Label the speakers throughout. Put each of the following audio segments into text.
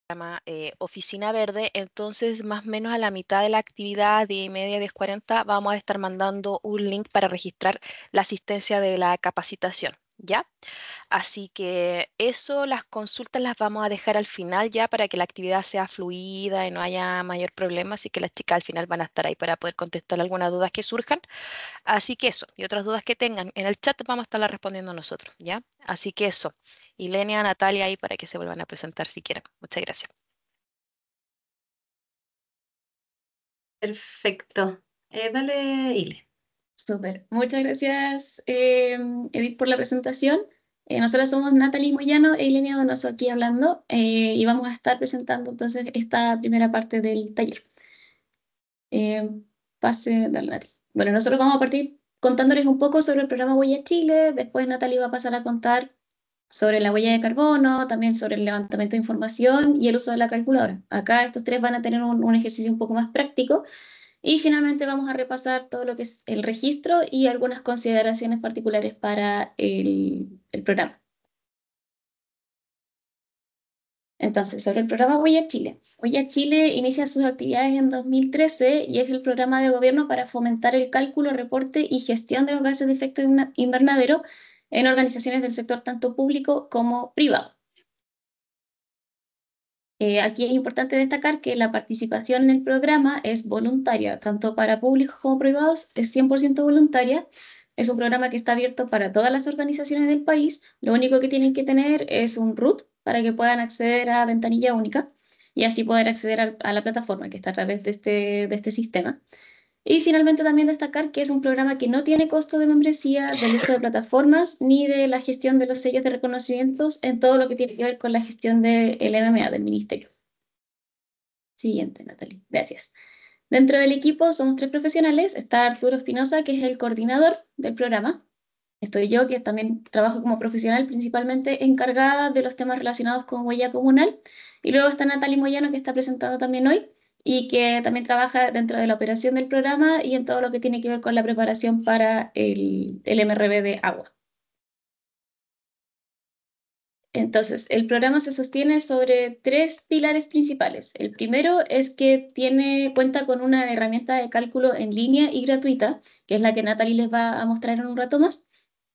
Speaker 1: llama Oficina Verde, entonces más o menos a la mitad de la actividad, 10:30, 10:40, vamos a estar mandando un link para registrar la asistencia de la capacitación, ¿ya? Así que eso, las consultas las vamos a dejar al final ya para que la actividad sea fluida y no haya mayor problema, así que las chicas al final van a estar ahí para poder contestar algunas dudas que surjan. Así que eso, y otras dudas que tengan en el chat vamos a estarlas respondiendo nosotros, ¿ya? Así que eso. Y Lenia, Natalia ahí para que se vuelvan a presentar si quieren. Muchas gracias.
Speaker 2: Perfecto. Dale, Ile.
Speaker 3: Súper. Muchas gracias, Edith, por la presentación. Nosotros somos Natalie Moyano e Ilenia Donoso aquí hablando y vamos a estar presentando entonces esta primera parte del taller. Eh, dale, Natalie. Bueno, nosotros vamos a partir contándoles un poco sobre el programa Huella Chile, después Natalie va a pasar a contar sobre la huella de carbono, también sobre el levantamiento de información y el uso de la calculadora. Acá estos tres van a tener un ejercicio un poco más práctico. Y finalmente vamos a repasar todo lo que es el registro y algunas consideraciones particulares para el programa. Entonces, sobre el programa Huella Chile. Huella Chile inicia sus actividades en 2013 y es el programa de gobierno para fomentar el cálculo, reporte y gestión de los gases de efecto invernadero en organizaciones del sector tanto público como privado. Aquí es importante destacar que la participación en el programa es voluntaria, tanto para públicos como privados, es 100% voluntaria. Es un programa que está abierto para todas las organizaciones del país. Lo único que tienen que tener es un root para que puedan acceder a ventanilla única y así poder acceder a la plataforma que está a través de este sistema. Y finalmente también destacar que es un programa que no tiene costo de membresía, del uso de plataformas, ni de la gestión de los sellos de reconocimientos en todo lo que tiene que ver con la gestión del MMA, del Ministerio. Siguiente, Natalie. Gracias. Dentro del equipo somos tres profesionales. Está Arturo Espinosa, que es el coordinador del programa. Estoy yo, que también trabajo como profesional, principalmente encargada de los temas relacionados con huella comunal. Y luego está Natalie Moyano, que está presentando también hoy y que también trabaja dentro de la operación del programa y en todo lo que tiene que ver con la preparación para el MRV de agua. Entonces, el programa se sostiene sobre tres pilares principales. El primero es que cuenta con una herramienta de cálculo en línea y gratuita, que es la que Natalie les va a mostrar en un rato más,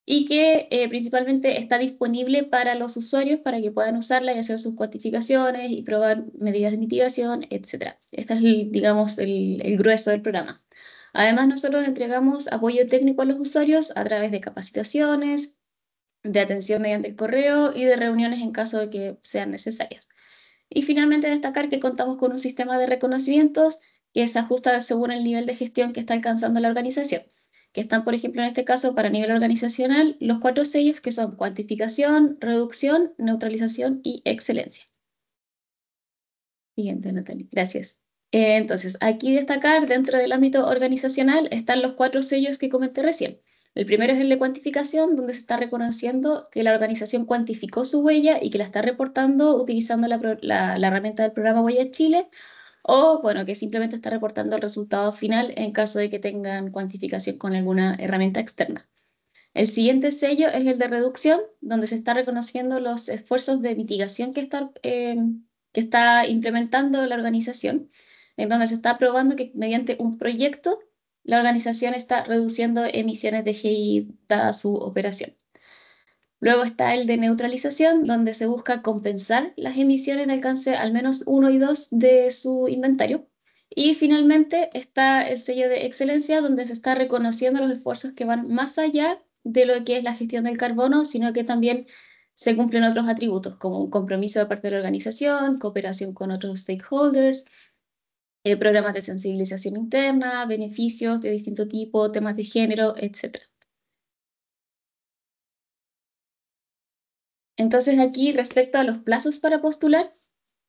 Speaker 3: y que principalmente está disponible para los usuarios para que puedan usarla y hacer sus cuantificaciones y probar medidas de mitigación, etc. Este es, digamos, el grueso del programa. Además, nosotros entregamos apoyo técnico a los usuarios a través de capacitaciones, de atención mediante el correo y de reuniones en caso de que sean necesarias. Y finalmente destacar que contamos con un sistema de reconocimientos que se ajusta según el nivel de gestión que está alcanzando la organización, que están, por ejemplo, en este caso, para nivel organizacional, los 4 sellos que son cuantificación, reducción, neutralización y excelencia. Siguiente, Natalie. Gracias. Entonces, aquí destacar, dentro del ámbito organizacional, están los 4 sellos que comenté recién. El primero es el de cuantificación, donde se está reconociendo que la organización cuantificó su huella y que la está reportando utilizando la herramienta del programa Huella Chile, o bueno, que simplemente está reportando el resultado final en caso de que tengan cuantificación con alguna herramienta externa. El siguiente sello es el de reducción, donde se está reconociendo los esfuerzos de mitigación que está implementando la organización, en donde se está probando que mediante un proyecto la organización está reduciendo emisiones de GI dada su operación. Luego está el de neutralización, donde se busca compensar las emisiones de alcance al menos 1 y 2 de su inventario. Y finalmente está el sello de excelencia, donde se está reconociendo los esfuerzos que van más allá de lo que es la gestión del carbono, sino que también se cumplen otros atributos, como un compromiso de parte de la organización, cooperación con otros stakeholders, programas de sensibilización interna, beneficios de distinto tipo, temas de género, etc. Entonces aquí, respecto a los plazos para postular,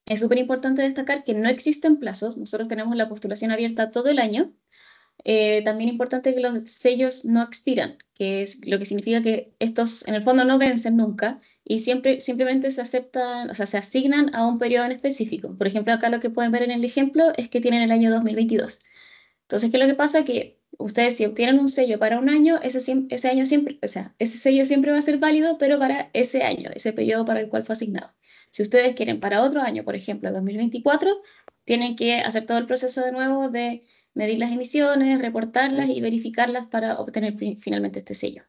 Speaker 3: es súper importante destacar que no existen plazos. Nosotros tenemos la postulación abierta todo el año. También importante que los sellos no expiran, que es lo que significa que estos en el fondo no vencen nunca y simplemente se aceptan, o sea, se asignan a un periodo en específico. Por ejemplo, acá lo que pueden ver en el ejemplo es que tienen el año 2022. Entonces, ¿qué es lo que pasa? Que Ustedes si obtienen un sello para un año, ese año siempre, o sea, ese sello siempre va a ser válido, pero para ese año, ese periodo para el cual fue asignado. Si ustedes quieren para otro año, por ejemplo, 2024, tienen que hacer todo el proceso de nuevo de medir las emisiones, reportarlas y verificarlas para obtener finalmente este sello.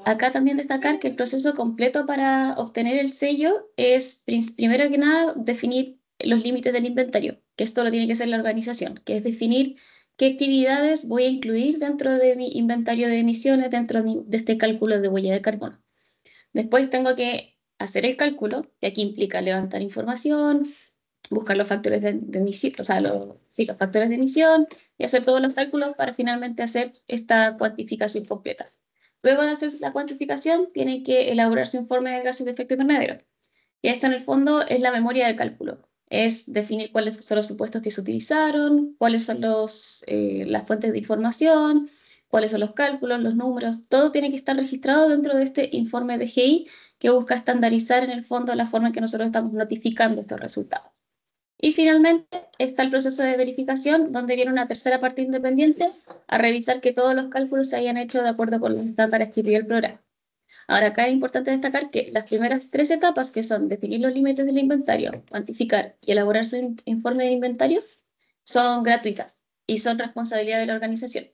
Speaker 3: Acá también destacar que el proceso completo para obtener el sello es, primero que nada, definir los límites del inventario, que esto lo tiene que hacer la organización, que es definir qué actividades voy a incluir dentro de mi inventario de emisiones, dentro de este cálculo de huella de carbono. Después tengo que hacer el cálculo, que aquí implica levantar información, buscar los factores de emisión, o sea, sí, los factores de emisión y hacer todos los cálculos para finalmente hacer esta cuantificación completa. Luego de hacer la cuantificación, tienen que elaborar su informe de gases de efecto invernadero. Y esto en el fondo es la memoria de cálculo. Es definir cuáles son los supuestos que se utilizaron, cuáles son las fuentes de información, cuáles son los cálculos, los números. Todo tiene que estar registrado dentro de este informe de GI que busca estandarizar en el fondo la forma en que nosotros estamos notificando estos resultados. Y finalmente está el proceso de verificación, donde viene una tercera parte independiente a revisar que todos los cálculos se hayan hecho de acuerdo con los estándares que pide el programa. Ahora, acá es importante destacar que las primeras 3 etapas, que son definir los límites del inventario, cuantificar y elaborar su informe de inventario, son gratuitas y son responsabilidad de la organización.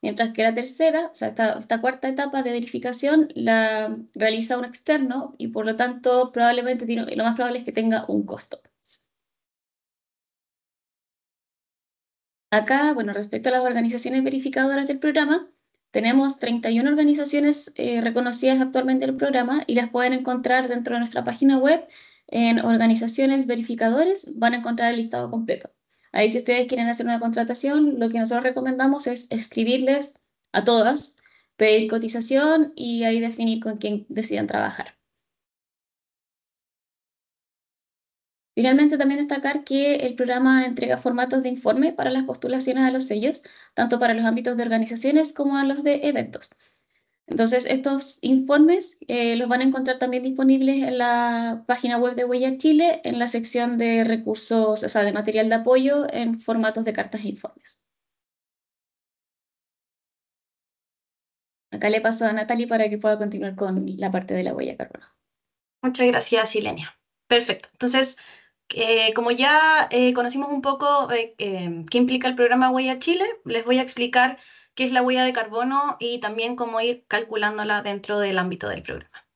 Speaker 3: Mientras que la tercera, o sea, esta cuarta etapa de verificación, la realiza un externo y por lo tanto probablemente lo más probable es que tenga un costo. Acá, bueno, respecto a las organizaciones verificadoras del programa, tenemos 31 organizaciones reconocidas actualmente en el programa y las pueden encontrar dentro de nuestra página web en organizaciones verificadores, van a encontrar el listado completo. Ahí si ustedes quieren hacer una contratación, lo que nosotros recomendamos es escribirles a todas, pedir cotización y ahí definir con quién decidan trabajar. Finalmente, también destacar que el programa entrega formatos de informe para las postulaciones a los sellos, tanto para los ámbitos de organizaciones como a los de eventos. Entonces, estos informes los van a encontrar también disponibles en la página web de Huella Chile, en la sección de recursos, o sea, de material de apoyo en formatos de cartas e informes. Acá le paso a Natalie para que pueda continuar con la parte de la huella de carbono.
Speaker 2: Muchas gracias, Silenia. Perfecto. Entonces, como ya conocimos un poco qué implica el programa Huella Chile, les voy a explicar qué es la huella de carbono y también cómo ir calculándola dentro del ámbito del programa.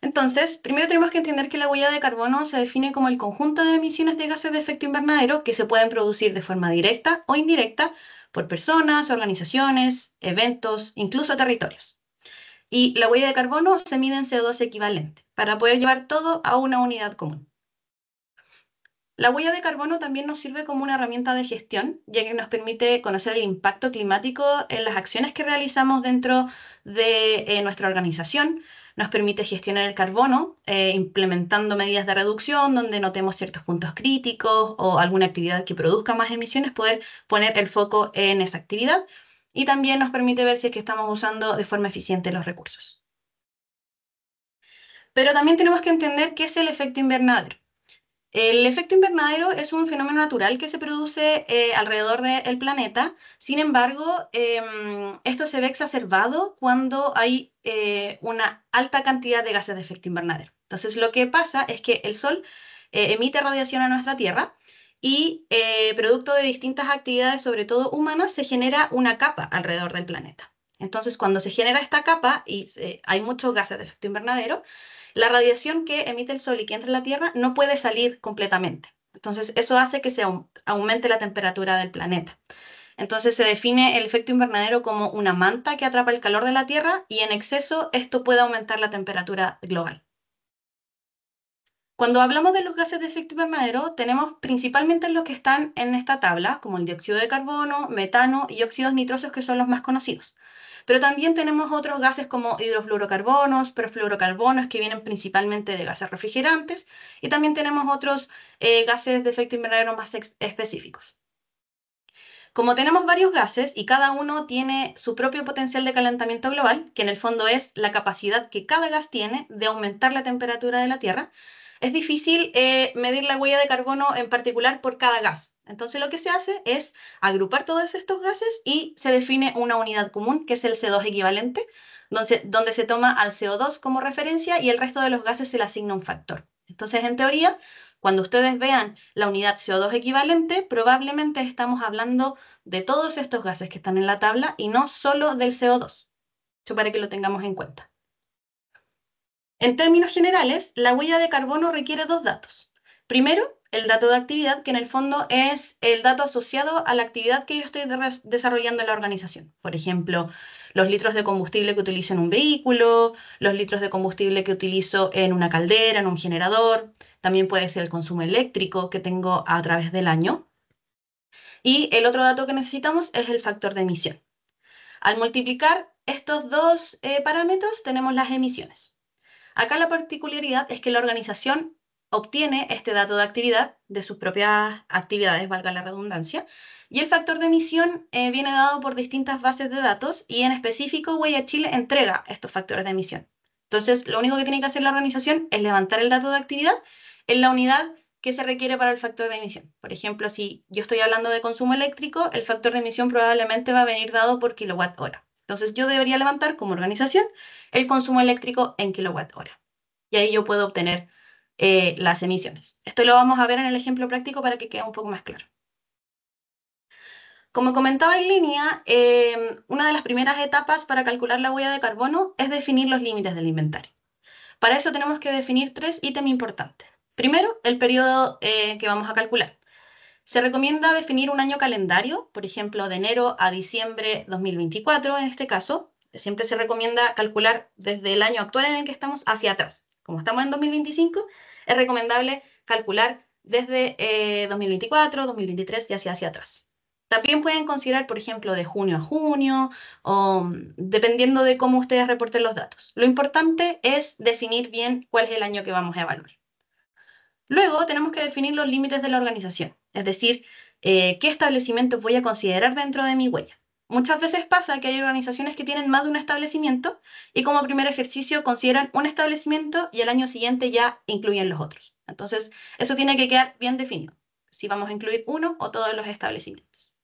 Speaker 2: Entonces, primero tenemos que entender que la huella de carbono se define como el conjunto de emisiones de gases de efecto invernadero que se pueden producir de forma directa o indirecta por personas, organizaciones, eventos, incluso territorios. Y la huella de carbono se mide en CO2 equivalente para poder llevar todo a una unidad común. La huella de carbono también nos sirve como una herramienta de gestión, ya que nos permite conocer el impacto climático en las acciones que realizamos dentro de nuestra organización. Nos permite gestionar el carbono, implementando medidas de reducción donde notemos ciertos puntos críticos o alguna actividad que produzca más emisiones, poder poner el foco en esa actividad. Y también nos permite ver si es que estamos usando de forma eficiente los recursos. Pero también tenemos que entender qué es el efecto invernadero. El efecto invernadero es un fenómeno natural que se produce alrededor del planeta. Sin embargo, esto se ve exacerbado cuando hay una alta cantidad de gases de efecto invernadero. Entonces, lo que pasa es que el Sol emite radiación a nuestra Tierra y producto de distintas actividades, sobre todo humanas, se genera una capa alrededor del planeta. Entonces, cuando se genera esta capa y hay muchos gases de efecto invernadero, la radiación que emite el Sol y que entra en la Tierra no puede salir completamente. Entonces, eso hace que se aumente la temperatura del planeta. Entonces, se define el efecto invernadero como una manta que atrapa el calor de la Tierra y en exceso esto puede aumentar la temperatura global. Cuando hablamos de los gases de efecto invernadero, tenemos principalmente los que están en esta tabla, como el dióxido de carbono, metano y óxidos nitrosos, que son los más conocidos. Pero también tenemos otros gases como hidrofluorocarbonos, perfluorocarbonos, que vienen principalmente de gases refrigerantes, y también tenemos otros gases de efecto invernadero más específicos. Como tenemos varios gases y cada uno tiene su propio potencial de calentamiento global, que en el fondo es la capacidad que cada gas tiene de aumentar la temperatura de la Tierra, es difícil medir la huella de carbono en particular por cada gas. Entonces lo que se hace es agrupar todos estos gases y se define una unidad común, que es el CO2 equivalente, donde se toma al CO2 como referencia y el resto de los gases se le asigna un factor. Entonces, en teoría, cuando ustedes vean la unidad CO2 equivalente, probablemente estamos hablando de todos estos gases que están en la tabla y no solo del CO2. Eso para que lo tengamos en cuenta. En términos generales, la huella de carbono requiere dos datos. Primero, el dato de actividad, que en el fondo es el dato asociado a la actividad que yo estoy desarrollando en la organización. Por ejemplo, los litros de combustible que utilizo en un vehículo, los litros de combustible que utilizo en una caldera, en un generador. También puede ser el consumo eléctrico que tengo a través del año. Y el otro dato que necesitamos es el factor de emisión. Al multiplicar estos dos parámetros, tenemos las emisiones. Acá la particularidad es que la organización obtiene este dato de actividad de sus propias actividades, valga la redundancia, y el factor de emisión viene dado por distintas bases de datos y en específico Huella Chile entrega estos factores de emisión. Entonces, lo único que tiene que hacer la organización es levantar el dato de actividad en la unidad que se requiere para el factor de emisión. Por ejemplo, si yo estoy hablando de consumo eléctrico, el factor de emisión probablemente va a venir dado por kilowatt hora. Entonces, yo debería levantar como organización el consumo eléctrico en kilowatt hora. Y ahí yo puedo obtener las emisiones. Esto lo vamos a ver en el ejemplo práctico para que quede un poco más claro. Como comentaba en línea, una de las primeras etapas para calcular la huella de carbono es definir los límites del inventario. Para eso tenemos que definir tres ítems importantes. Primero, el periodo que vamos a calcular. Se recomienda definir un año calendario, por ejemplo, de enero a diciembre 2024, en este caso. Siempre se recomienda calcular desde el año actual en el que estamos hacia atrás. Como estamos en 2025, es recomendable calcular desde 2024, 2023 y hacia atrás. También pueden considerar, por ejemplo, de junio a junio, o dependiendo de cómo ustedes reporten los datos. Lo importante es definir bien cuál es el año que vamos a evaluar. Luego tenemos que definir los límites de la organización, es decir, qué establecimientos voy a considerar dentro de mi huella. Muchas veces pasa que hay organizaciones que tienen más de un establecimiento y como primer ejercicio consideran un establecimiento y el año siguiente ya incluyen los otros. Entonces, eso tiene que quedar bien definido, si vamos a incluir uno o todos los establecimientos.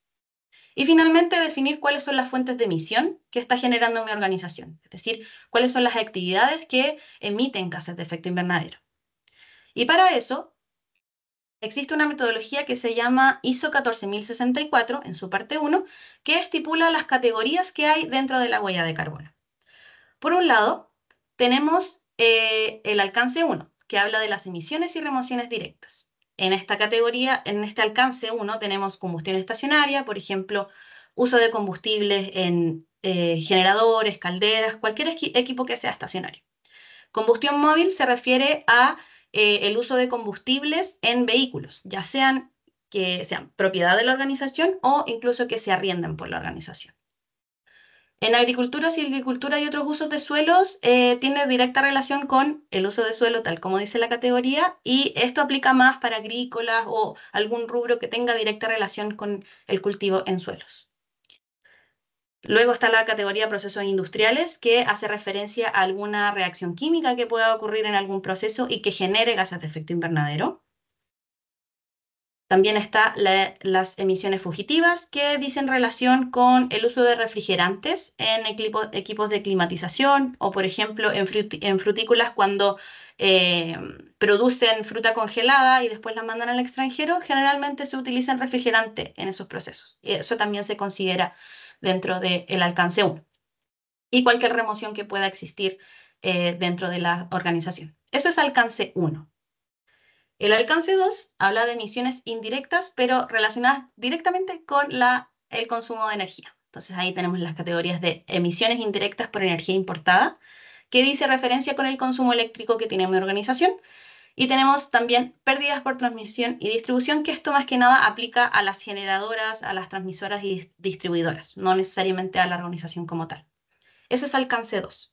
Speaker 2: Y finalmente, definir cuáles son las fuentes de emisión que está generando mi organización, es decir, cuáles son las actividades que emiten gases de efecto invernadero. Y para eso, existe una metodología que se llama ISO 14064, en su parte 1, que estipula las categorías que hay dentro de la huella de carbono. Por un lado, tenemos el alcance 1, que habla de las emisiones y remociones directas. En esta categoría, en este alcance 1, tenemos combustión estacionaria, por ejemplo, uso de combustibles en generadores, calderas, cualquier equipo que sea estacionario. Combustión móvil se refiere a el uso de combustibles en vehículos, ya sean que sean propiedad de la organización o incluso que se arrienden por la organización. En agricultura, silvicultura y otros usos de suelos tiene directa relación con el uso de suelo, tal como dice la categoría, y esto aplica más para agrícolas o algún rubro que tenga directa relación con el cultivo en suelos. Luego está la categoría procesos industriales, que hace referencia a alguna reacción química que pueda ocurrir en algún proceso y que genere gases de efecto invernadero. También está las emisiones fugitivas, que dicen relación con el uso de refrigerantes en equipos de climatización o, por ejemplo, en frutícolas cuando producen fruta congelada y después la mandan al extranjero. Generalmente se utiliza refrigerante en esos procesos. Y eso también se considera dentro del alcance 1. Y cualquier remoción que pueda existir dentro de la organización. Eso es alcance 1. El alcance 2 habla de emisiones indirectas, pero relacionadas directamente con el consumo de energía. Entonces ahí tenemos las categorías de emisiones indirectas por energía importada, que dice referencia con el consumo eléctrico que tiene mi organización. Y tenemos también pérdidas por transmisión y distribución, que esto más que nada aplica a las generadoras, a las transmisoras y distribuidoras, no necesariamente a la organización como tal. Ese es alcance 2.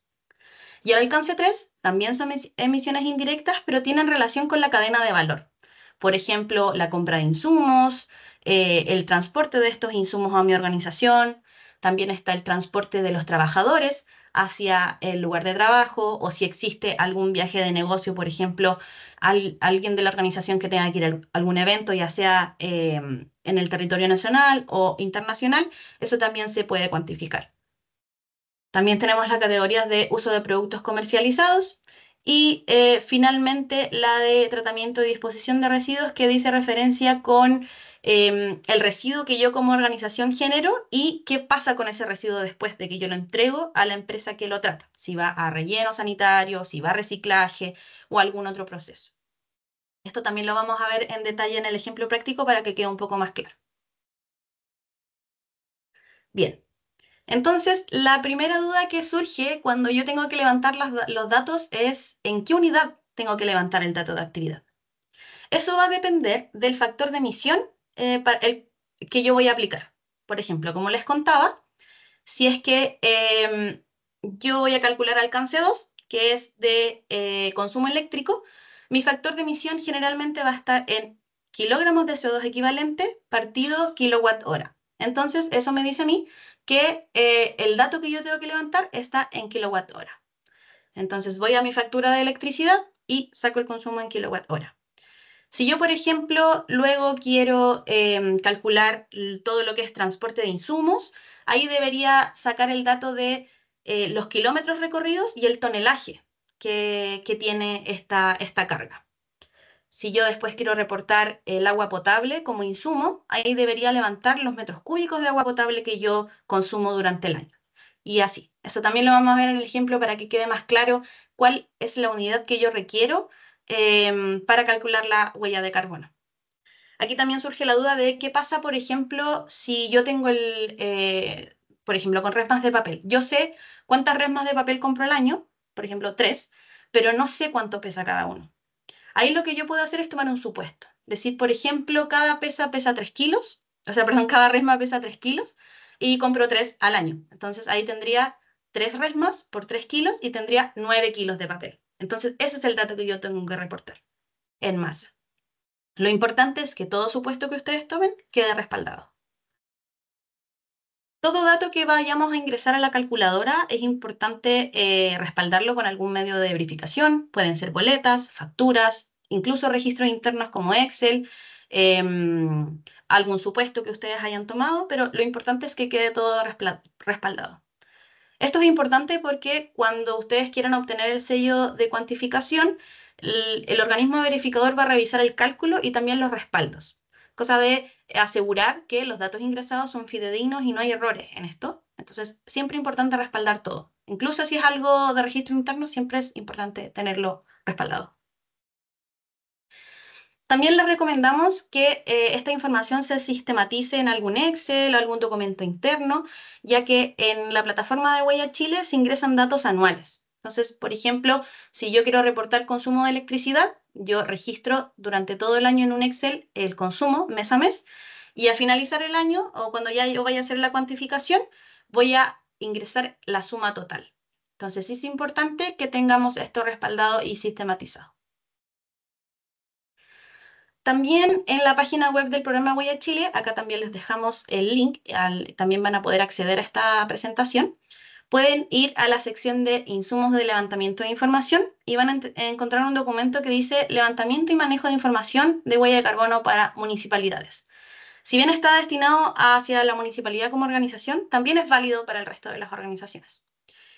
Speaker 2: Y el alcance 3 también son emisiones indirectas, pero tienen relación con la cadena de valor. Por ejemplo, la compra de insumos, el transporte de estos insumos a mi organización, también está el transporte de los trabajadores hacia el lugar de trabajo, o si existe algún viaje de negocio, por ejemplo, alguien de la organización que tenga que ir a algún evento, ya sea en el territorio nacional o internacional, eso también se puede cuantificar. También tenemos las categorías de uso de productos comercializados y finalmente la de tratamiento y disposición de residuos, que dice referencia con el residuo que yo como organización genero y qué pasa con ese residuo después de que yo lo entrego a la empresa que lo trata, si va a relleno sanitario, si va a reciclaje o algún otro proceso. Esto también lo vamos a ver en detalle en el ejemplo práctico para que quede un poco más claro. Bien. Entonces, la primera duda que surge cuando yo tengo que levantar los datos es ¿en qué unidad tengo que levantar el dato de actividad? Eso va a depender del factor de emisión que yo voy a aplicar. Por ejemplo, como les contaba, si es que yo voy a calcular alcance 2, que es de consumo eléctrico, mi factor de emisión generalmente va a estar en kilogramos de CO2 equivalente partido kilowatt hora. Entonces, eso me dice a mí que el dato que yo tengo que levantar está en kilowatt hora. Entonces, voy a mi factura de electricidad y saco el consumo en kilowatt hora. Si yo, por ejemplo, luego quiero calcular todo lo que es transporte de insumos, ahí debería sacar el dato de los kilómetros recorridos y el tonelaje que tiene esta carga. Si yo después quiero reportar el agua potable como insumo, ahí debería levantar los metros cúbicos de agua potable que yo consumo durante el año. Y así. Eso también lo vamos a ver en el ejemplo para que quede más claro cuál es la unidad que yo requiero para calcular la huella de carbono. Aquí también surge la duda de qué pasa, por ejemplo, si yo tengo por ejemplo, con resmas de papel. Yo sé cuántas resmas de papel compro al año, por ejemplo, 3, pero no sé cuánto pesa cada uno. Ahí lo que yo puedo hacer es tomar un supuesto. Decir, por ejemplo, cada pesa 3 kilos, o sea, perdón, cada resma pesa 3 kilos y compro 3 al año. Entonces ahí tendría 3 resmas por 3 kilos y tendría 9 kilos de papel. Entonces ese es el dato que yo tengo que reportar en masa. Lo importante es que todo supuesto que ustedes tomen quede respaldado. Todo dato que vayamos a ingresar a la calculadora es importante respaldarlo con algún medio de verificación. Pueden ser boletas, facturas, incluso registros internos como Excel, algún supuesto que ustedes hayan tomado, pero lo importante es que quede todo respaldado. Esto es importante porque cuando ustedes quieran obtener el sello de cuantificación, el organismo verificador va a revisar el cálculo y también los respaldos, cosa de asegurar que los datos ingresados son fidedignos y no hay errores en esto. Entonces, siempre es importante respaldar todo. Incluso si es algo de registro interno, siempre es importante tenerlo respaldado. También les recomendamos que esta información se sistematice en algún Excel o algún documento interno, ya que en la plataforma de Huella Chile se ingresan datos anuales. Entonces, por ejemplo, si yo quiero reportar consumo de electricidad, yo registro durante todo el año en un Excel el consumo mes a mes y a finalizar el año o cuando ya yo vaya a hacer la cuantificación, voy a ingresar la suma total. Entonces, sí es importante que tengamos esto respaldado y sistematizado. También en la página web del programa Huella Chile, acá también les dejamos el link, también van a poder acceder a esta presentación. Pueden ir a la sección de insumos de levantamiento de información y van a encontrar un documento que dice levantamiento y manejo de información de huella de carbono para municipalidades. Si bien está destinado hacia la municipalidad como organización, también es válido para el resto de las organizaciones.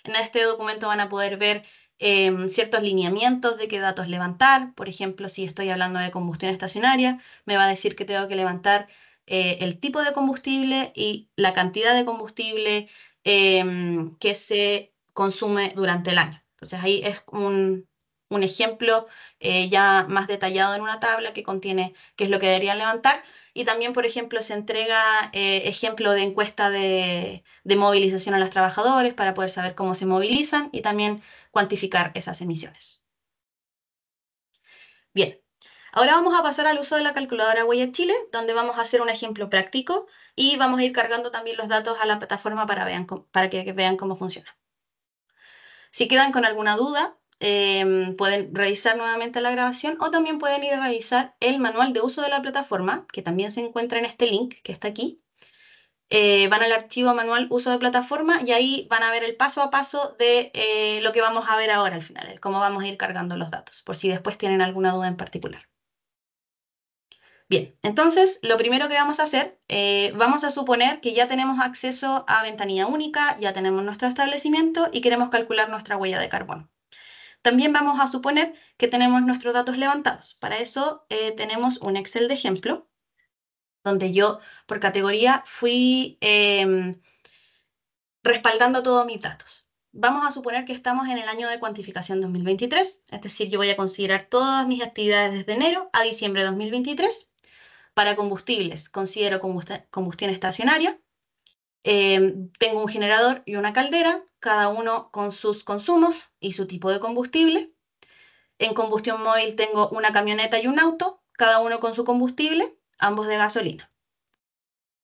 Speaker 2: En este documento van a poder ver ciertos lineamientos de qué datos levantar. Por ejemplo, si estoy hablando de combustión estacionaria, me va a decir que tengo que levantar el tipo de combustible y la cantidad de combustible que se consume durante el año. Entonces ahí es un ejemplo ya más detallado en una tabla que contiene qué es lo que deberían levantar. Y también, por ejemplo, se entrega ejemplo de encuesta de movilización a los trabajadores para poder saber cómo se movilizan y también cuantificar esas emisiones. Bien, ahora vamos a pasar al uso de la calculadora Huella Chile, donde vamos a hacer un ejemplo práctico y vamos a ir cargando también los datos a la plataforma para que vean cómo funciona. Si quedan con alguna duda, pueden revisar nuevamente la grabación o también pueden ir a revisar el manual de uso de la plataforma, que también se encuentra en este link que está aquí. van al archivo manual uso de plataforma y ahí van a ver el paso a paso de lo que vamos a ver ahora al final, el cómo vamos a ir cargando los datos, por si después tienen alguna duda en particular. Bien, entonces lo primero que vamos a hacer, vamos a suponer que ya tenemos acceso a ventanilla única, ya tenemos nuestro establecimiento y queremos calcular nuestra huella de carbono. También vamos a suponer que tenemos nuestros datos levantados. Para eso tenemos un Excel de ejemplo, donde yo por categoría fui respaldando todos mis datos. Vamos a suponer que estamos en el año de cuantificación 2023, es decir, yo voy a considerar todas mis actividades desde enero a diciembre de 2023. Para combustibles, considero combustión estacionaria. Tengo un generador y una caldera, cada uno con sus consumos y su tipo de combustible. En combustión móvil tengo una camioneta y un auto, cada uno con su combustible, ambos de gasolina.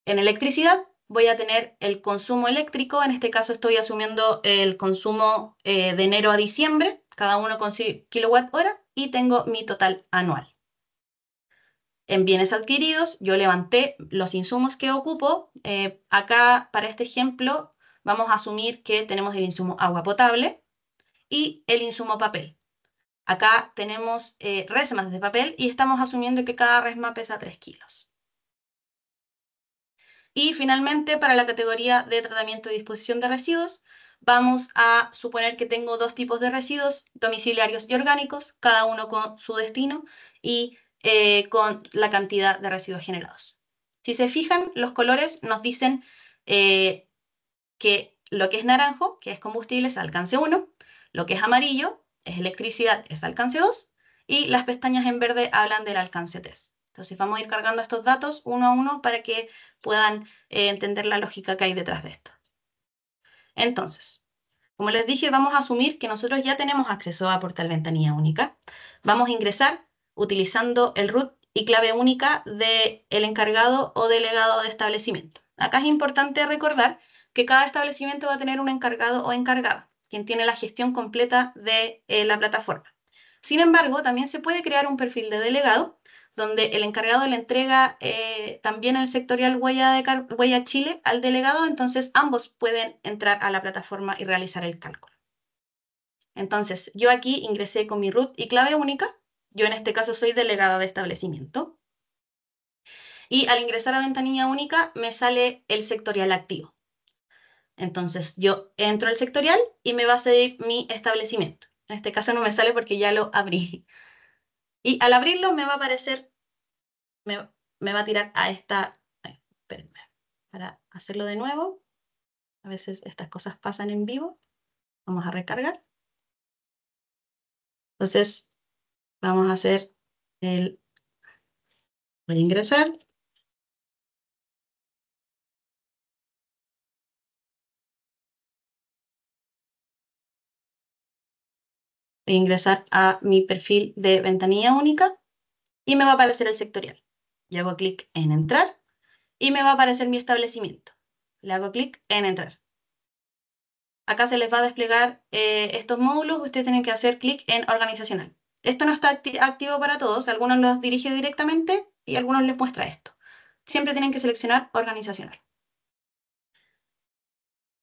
Speaker 2: En electricidad voy a tener el consumo eléctrico, en este caso estoy asumiendo el consumo de enero a diciembre, cada uno con su kilowatt hora, y tengo mi total anual. En bienes adquiridos, yo levanté los insumos que ocupo. Acá, para este ejemplo, vamos a asumir que tenemos el insumo agua potable y el insumo papel. Acá tenemos resmas de papel y estamos asumiendo que cada resma pesa 3 kilos. Y finalmente, para la categoría de tratamiento y disposición de residuos, vamos a suponer que tengo dos tipos de residuos, domiciliarios y orgánicos, cada uno con su destino y con la cantidad de residuos generados. Si se fijan, los colores nos dicen que lo que es naranjo, que es combustible, es alcance 1, lo que es amarillo, es electricidad, es alcance 2, y las pestañas en verde hablan del alcance 3. Entonces vamos a ir cargando estos datos uno a uno para que puedan entender la lógica que hay detrás de esto. Entonces, como les dije, vamos a asumir que nosotros ya tenemos acceso a Portal Ventanilla Única. Vamos a ingresar utilizando el root y clave única del encargado o delegado de establecimiento. Acá es importante recordar que cada establecimiento va a tener un encargado o encargada, quien tiene la gestión completa de la plataforma. Sin embargo, también se puede crear un perfil de delegado, donde el encargado le entrega también el sectorial Huella Chile al delegado, entonces ambos pueden entrar a la plataforma y realizar el cálculo. Entonces, yo aquí ingresé con mi root y clave única, yo en este caso soy delegada de establecimiento, y al ingresar a ventanilla única me sale el sectorial activo. Entonces, yo entro al sectorial y me va a salir mi establecimiento. En este caso no me sale porque ya lo abrí. Y al abrirlo me va a aparecer, me va a tirar a esta... Espérenme, para hacerlo de nuevo. A veces estas cosas pasan en vivo. Vamos a recargar. Entonces, vamos a hacer el... Voy a ingresar. Voy a ingresar a mi perfil de ventanilla única y me va a aparecer el sectorial. Y hago clic en entrar y me va a aparecer mi establecimiento. Le hago clic en entrar. Acá se les va a desplegar estos módulos. Ustedes tienen que hacer clic en organizacional. Esto no está activo para todos. Algunos los dirige directamente y algunos les muestra esto. Siempre tienen que seleccionar organizacional.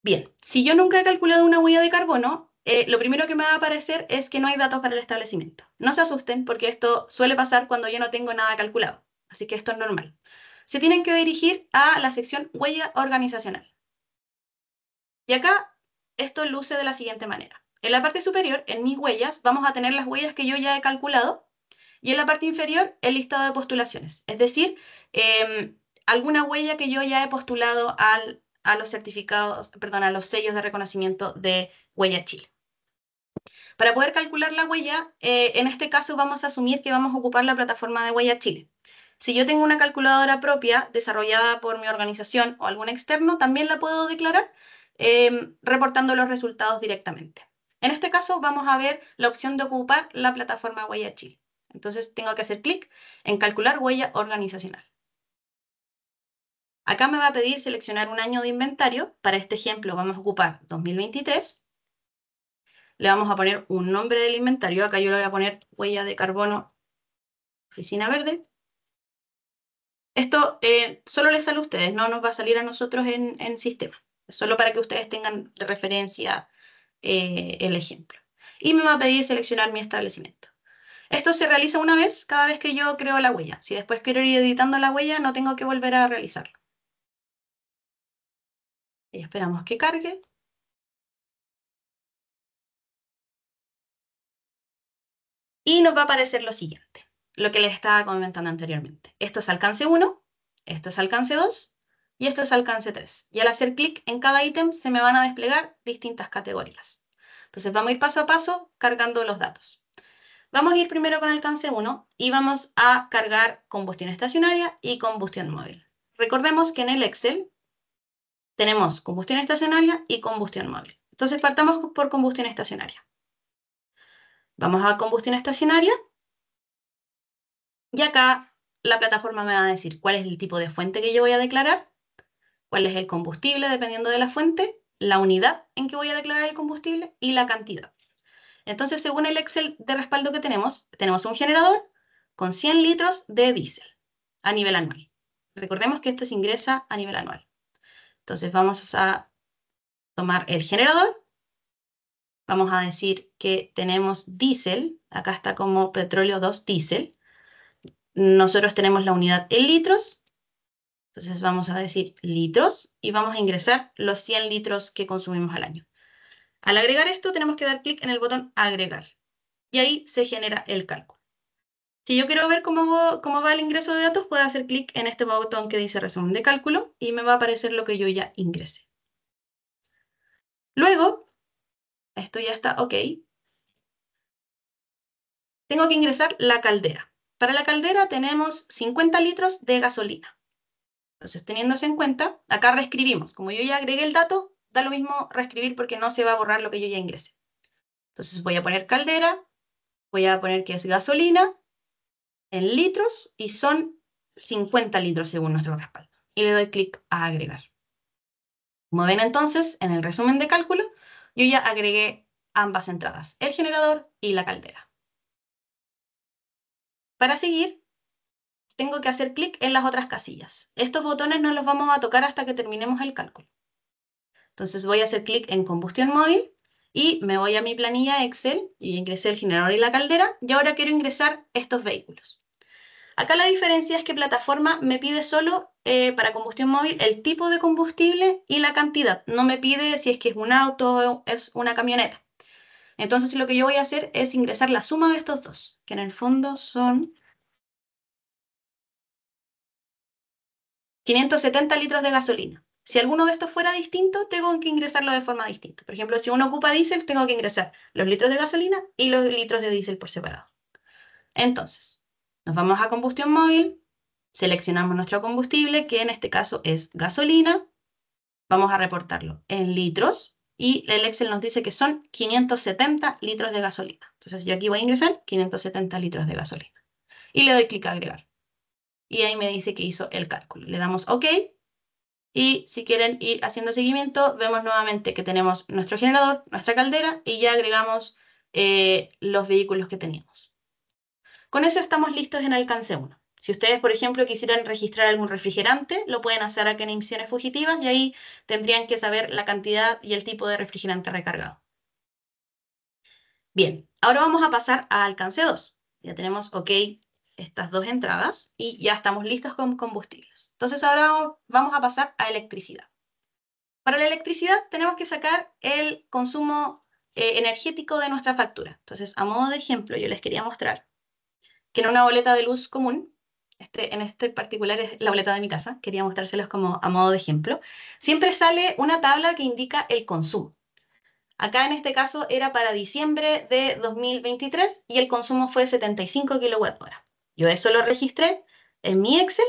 Speaker 2: Bien, si yo nunca he calculado una huella de carbono, lo primero que me va a aparecer es que no hay datos para el establecimiento. No se asusten porque esto suele pasar cuando yo no tengo nada calculado. Así que esto es normal. Se tienen que dirigir a la sección huella organizacional. Y acá esto luce de la siguiente manera. En la parte superior, en mis huellas, vamos a tener las huellas que yo ya he calculado y en la parte inferior el listado de postulaciones. Es decir, alguna huella que yo ya he postulado a los certificados, perdón, a los sellos de reconocimiento de Huella Chile. Para poder calcular la huella, en este caso vamos a asumir que vamos a ocupar la plataforma de Huella Chile. Si yo tengo una calculadora propia desarrollada por mi organización o algún externo, también la puedo declarar reportando los resultados directamente. En este caso vamos a ver la opción de ocupar la plataforma Huella Chile. Entonces tengo que hacer clic en calcular huella organizacional. Acá me va a pedir seleccionar un año de inventario. Para este ejemplo vamos a ocupar 2023. Le vamos a poner un nombre del inventario. Acá yo le voy a poner huella de carbono, oficina verde. Esto solo les sale a ustedes, no nos va a salir a nosotros en sistema. Es solo para que ustedes tengan de referencia el ejemplo. Y me va a pedir seleccionar mi establecimiento. Esto se realiza una vez cada vez que yo creo la huella. Si después quiero ir editando la huella, no tengo que volver a realizarlo. Y esperamos que cargue. Y nos va a aparecer lo siguiente, lo que les estaba comentando anteriormente. Esto es alcance 1, esto es alcance 2 y esto es alcance 3. Y al hacer clic en cada ítem se me van a desplegar distintas categorías. Entonces vamos a ir paso a paso cargando los datos. Vamos a ir primero con alcance 1 y vamos a cargar combustión estacionaria y combustión móvil. Recordemos que en el Excel tenemos combustión estacionaria y combustión móvil. Entonces partamos por combustión estacionaria. Vamos a combustión estacionaria y acá la plataforma me va a decir cuál es el tipo de fuente que yo voy a declarar, cuál es el combustible dependiendo de la fuente, la unidad en que voy a declarar el combustible y la cantidad. Entonces, según el Excel de respaldo que tenemos un generador con 100 litros de diésel a nivel anual. Recordemos que esto se ingresa a nivel anual. Entonces vamos a tomar el generador, vamos a decir que tenemos diésel, acá está como petróleo 2 diésel, nosotros tenemos la unidad en litros, entonces vamos a decir litros y vamos a ingresar los 100 litros que consumimos al año. Al agregar esto tenemos que dar clic en el botón agregar y ahí se genera el cálculo. Si yo quiero ver cómo va el ingreso de datos, puedo hacer clic en este botón que dice resumen de cálculo y me va a aparecer lo que yo ya ingresé. Luego, esto ya está ok. Tengo que ingresar la caldera. Para la caldera tenemos 50 litros de gasolina. Entonces, teniéndose en cuenta, acá reescribimos. Como yo ya agregué el dato, da lo mismo reescribir porque no se va a borrar lo que yo ya ingresé. Entonces voy a poner caldera, voy a poner que es gasolina en litros y son 50 litros según nuestro respaldo. Y le doy clic a agregar. Como ven entonces, en el resumen de cálculo, yo ya agregué ambas entradas, el generador y la caldera. Para seguir, tengo que hacer clic en las otras casillas. Estos botones no los vamos a tocar hasta que terminemos el cálculo. Entonces voy a hacer clic en combustión móvil y me voy a mi planilla Excel y ingresé el generador y la caldera y ahora quiero ingresar estos vehículos. Acá la diferencia es que plataforma me pide solo para combustión móvil el tipo de combustible y la cantidad. No me pide si es que es un auto o es una camioneta. Entonces lo que yo voy a hacer es ingresar la suma de estos dos, que en el fondo son 570 litros de gasolina. Si alguno de estos fuera distinto, tengo que ingresarlo de forma distinta. Por ejemplo, si uno ocupa diésel, tengo que ingresar los litros de gasolina y los litros de diésel por separado. Entonces, nos vamos a combustión móvil, seleccionamos nuestro combustible, que en este caso es gasolina. Vamos a reportarlo en litros y el Excel nos dice que son 570 litros de gasolina. Entonces yo aquí voy a ingresar 570 litros de gasolina. Y le doy clic a agregar. Y ahí me dice que hizo el cálculo. Le damos OK. Y si quieren ir haciendo seguimiento, vemos nuevamente que tenemos nuestro generador, nuestra caldera, y ya agregamos los vehículos que teníamos. Con eso estamos listos en alcance 1. Si ustedes, por ejemplo, quisieran registrar algún refrigerante, lo pueden hacer acá en emisiones fugitivas y ahí tendrían que saber la cantidad y el tipo de refrigerante recargado. Bien, ahora vamos a pasar a alcance 2. Ya tenemos OK estas dos entradas y ya estamos listos con combustibles. Entonces ahora vamos a pasar a electricidad. Para la electricidad tenemos que sacar el consumo energético de nuestra factura. Entonces, a modo de ejemplo, yo les quería mostrar que en una boleta de luz común, en este particular es la boleta de mi casa, quería mostrárselos como a modo de ejemplo, siempre sale una tabla que indica el consumo. Acá en este caso era para diciembre de 2023 y el consumo fue 75 kWh. Yo eso lo registré en mi Excel,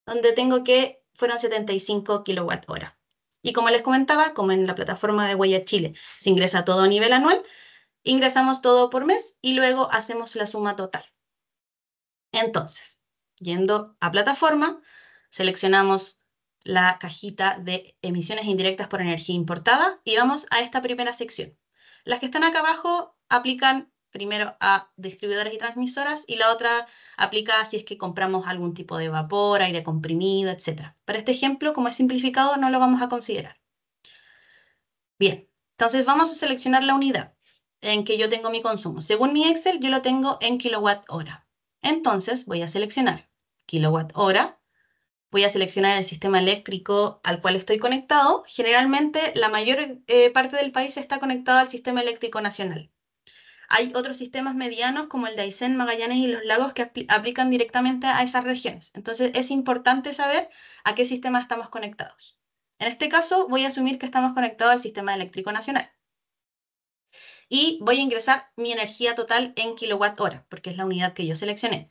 Speaker 2: donde tengo que fueron 75 kWh. Y como les comentaba, como en la plataforma de Huella Chile se ingresa todo a nivel anual, ingresamos todo por mes y luego hacemos la suma total. Entonces, yendo a plataforma, seleccionamos la cajita de emisiones indirectas por energía importada y vamos a esta primera sección. Las que están acá abajo aplican primero a distribuidoras y transmisoras, y la otra aplica si es que compramos algún tipo de vapor, aire comprimido, etc. Para este ejemplo, como es simplificado, no lo vamos a considerar. Bien, entonces vamos a seleccionar la unidad en que yo tengo mi consumo. Según mi Excel, yo lo tengo en kilowatt hora. Entonces voy a seleccionar kilowatt hora. Voy a seleccionar el sistema eléctrico al cual estoy conectado. Generalmente, la mayor parte del país está conectada al sistema eléctrico nacional. Hay otros sistemas medianos como el de Aysén, Magallanes y Los Lagos que aplican directamente a esas regiones. Entonces, es importante saber a qué sistema estamos conectados. En este caso, voy a asumir que estamos conectados al sistema eléctrico nacional. Y voy a ingresar mi energía total en kilowatt hora, porque es la unidad que yo seleccioné.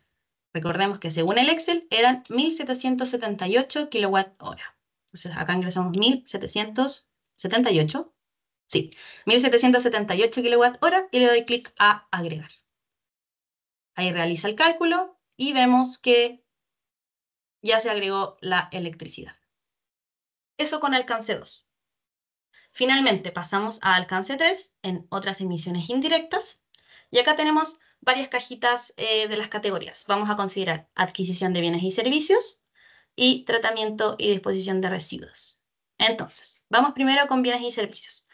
Speaker 2: Recordemos que según el Excel eran 1778 kilowatt hora. Entonces acá ingresamos 1778. Sí, 1778 kilowatt hora y le doy clic a agregar. Ahí realiza el cálculo y vemos que ya se agregó la electricidad. Eso con alcance 2. Finalmente pasamos a alcance 3 en otras emisiones indirectas. Y acá tenemos varias cajitas de las categorías. Vamos a considerar adquisición de bienes y servicios y tratamiento y disposición de residuos. Entonces, vamos primero con bienes y servicios.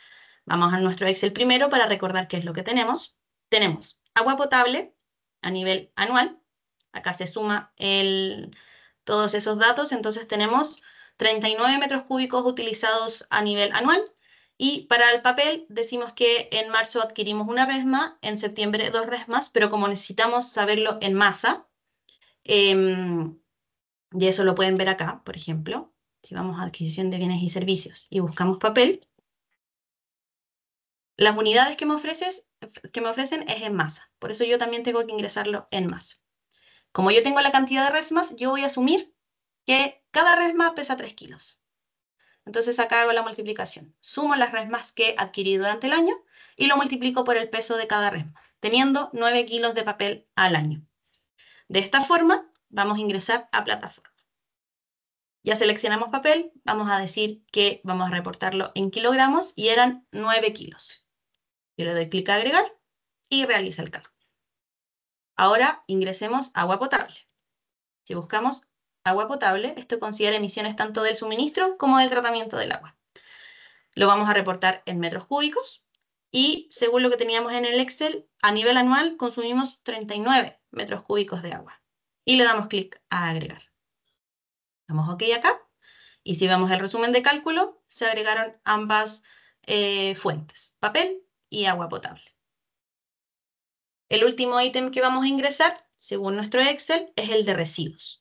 Speaker 2: Vamos a nuestro Excel primero para recordar qué es lo que tenemos. Tenemos agua potable a nivel anual. Acá se suma todos esos datos. Entonces tenemos 39 metros cúbicos utilizados a nivel anual. Y para el papel decimos que en marzo adquirimos una resma, en septiembre 2 resmas, pero como necesitamos saberlo en masa, y eso lo pueden ver acá, por ejemplo, si vamos a adquisición de bienes y servicios y buscamos papel, las unidades que me ofrecen es en masa, por eso yo también tengo que ingresarlo en masa. Como yo tengo la cantidad de resmas, yo voy a asumir que cada resma pesa 3 kilos. Entonces acá hago la multiplicación. Sumo las resmas que adquirí durante el año y lo multiplico por el peso de cada resma, teniendo 9 kilos de papel al año. De esta forma, vamos a ingresar a plataforma. Ya seleccionamos papel, vamos a decir que vamos a reportarlo en kilogramos y eran 9 kilos. Yo le doy clic a agregar y realiza el cálculo. Ahora ingresemos agua potable. Si buscamos agua potable, esto considera emisiones tanto del suministro como del tratamiento del agua. Lo vamos a reportar en metros cúbicos y según lo que teníamos en el Excel, a nivel anual consumimos 39 metros cúbicos de agua. Y le damos clic a agregar. Damos OK acá. Y si vemos el resumen de cálculo, se agregaron ambas fuentes, papel y agua potable. El último ítem que vamos a ingresar, según nuestro Excel, es el de residuos.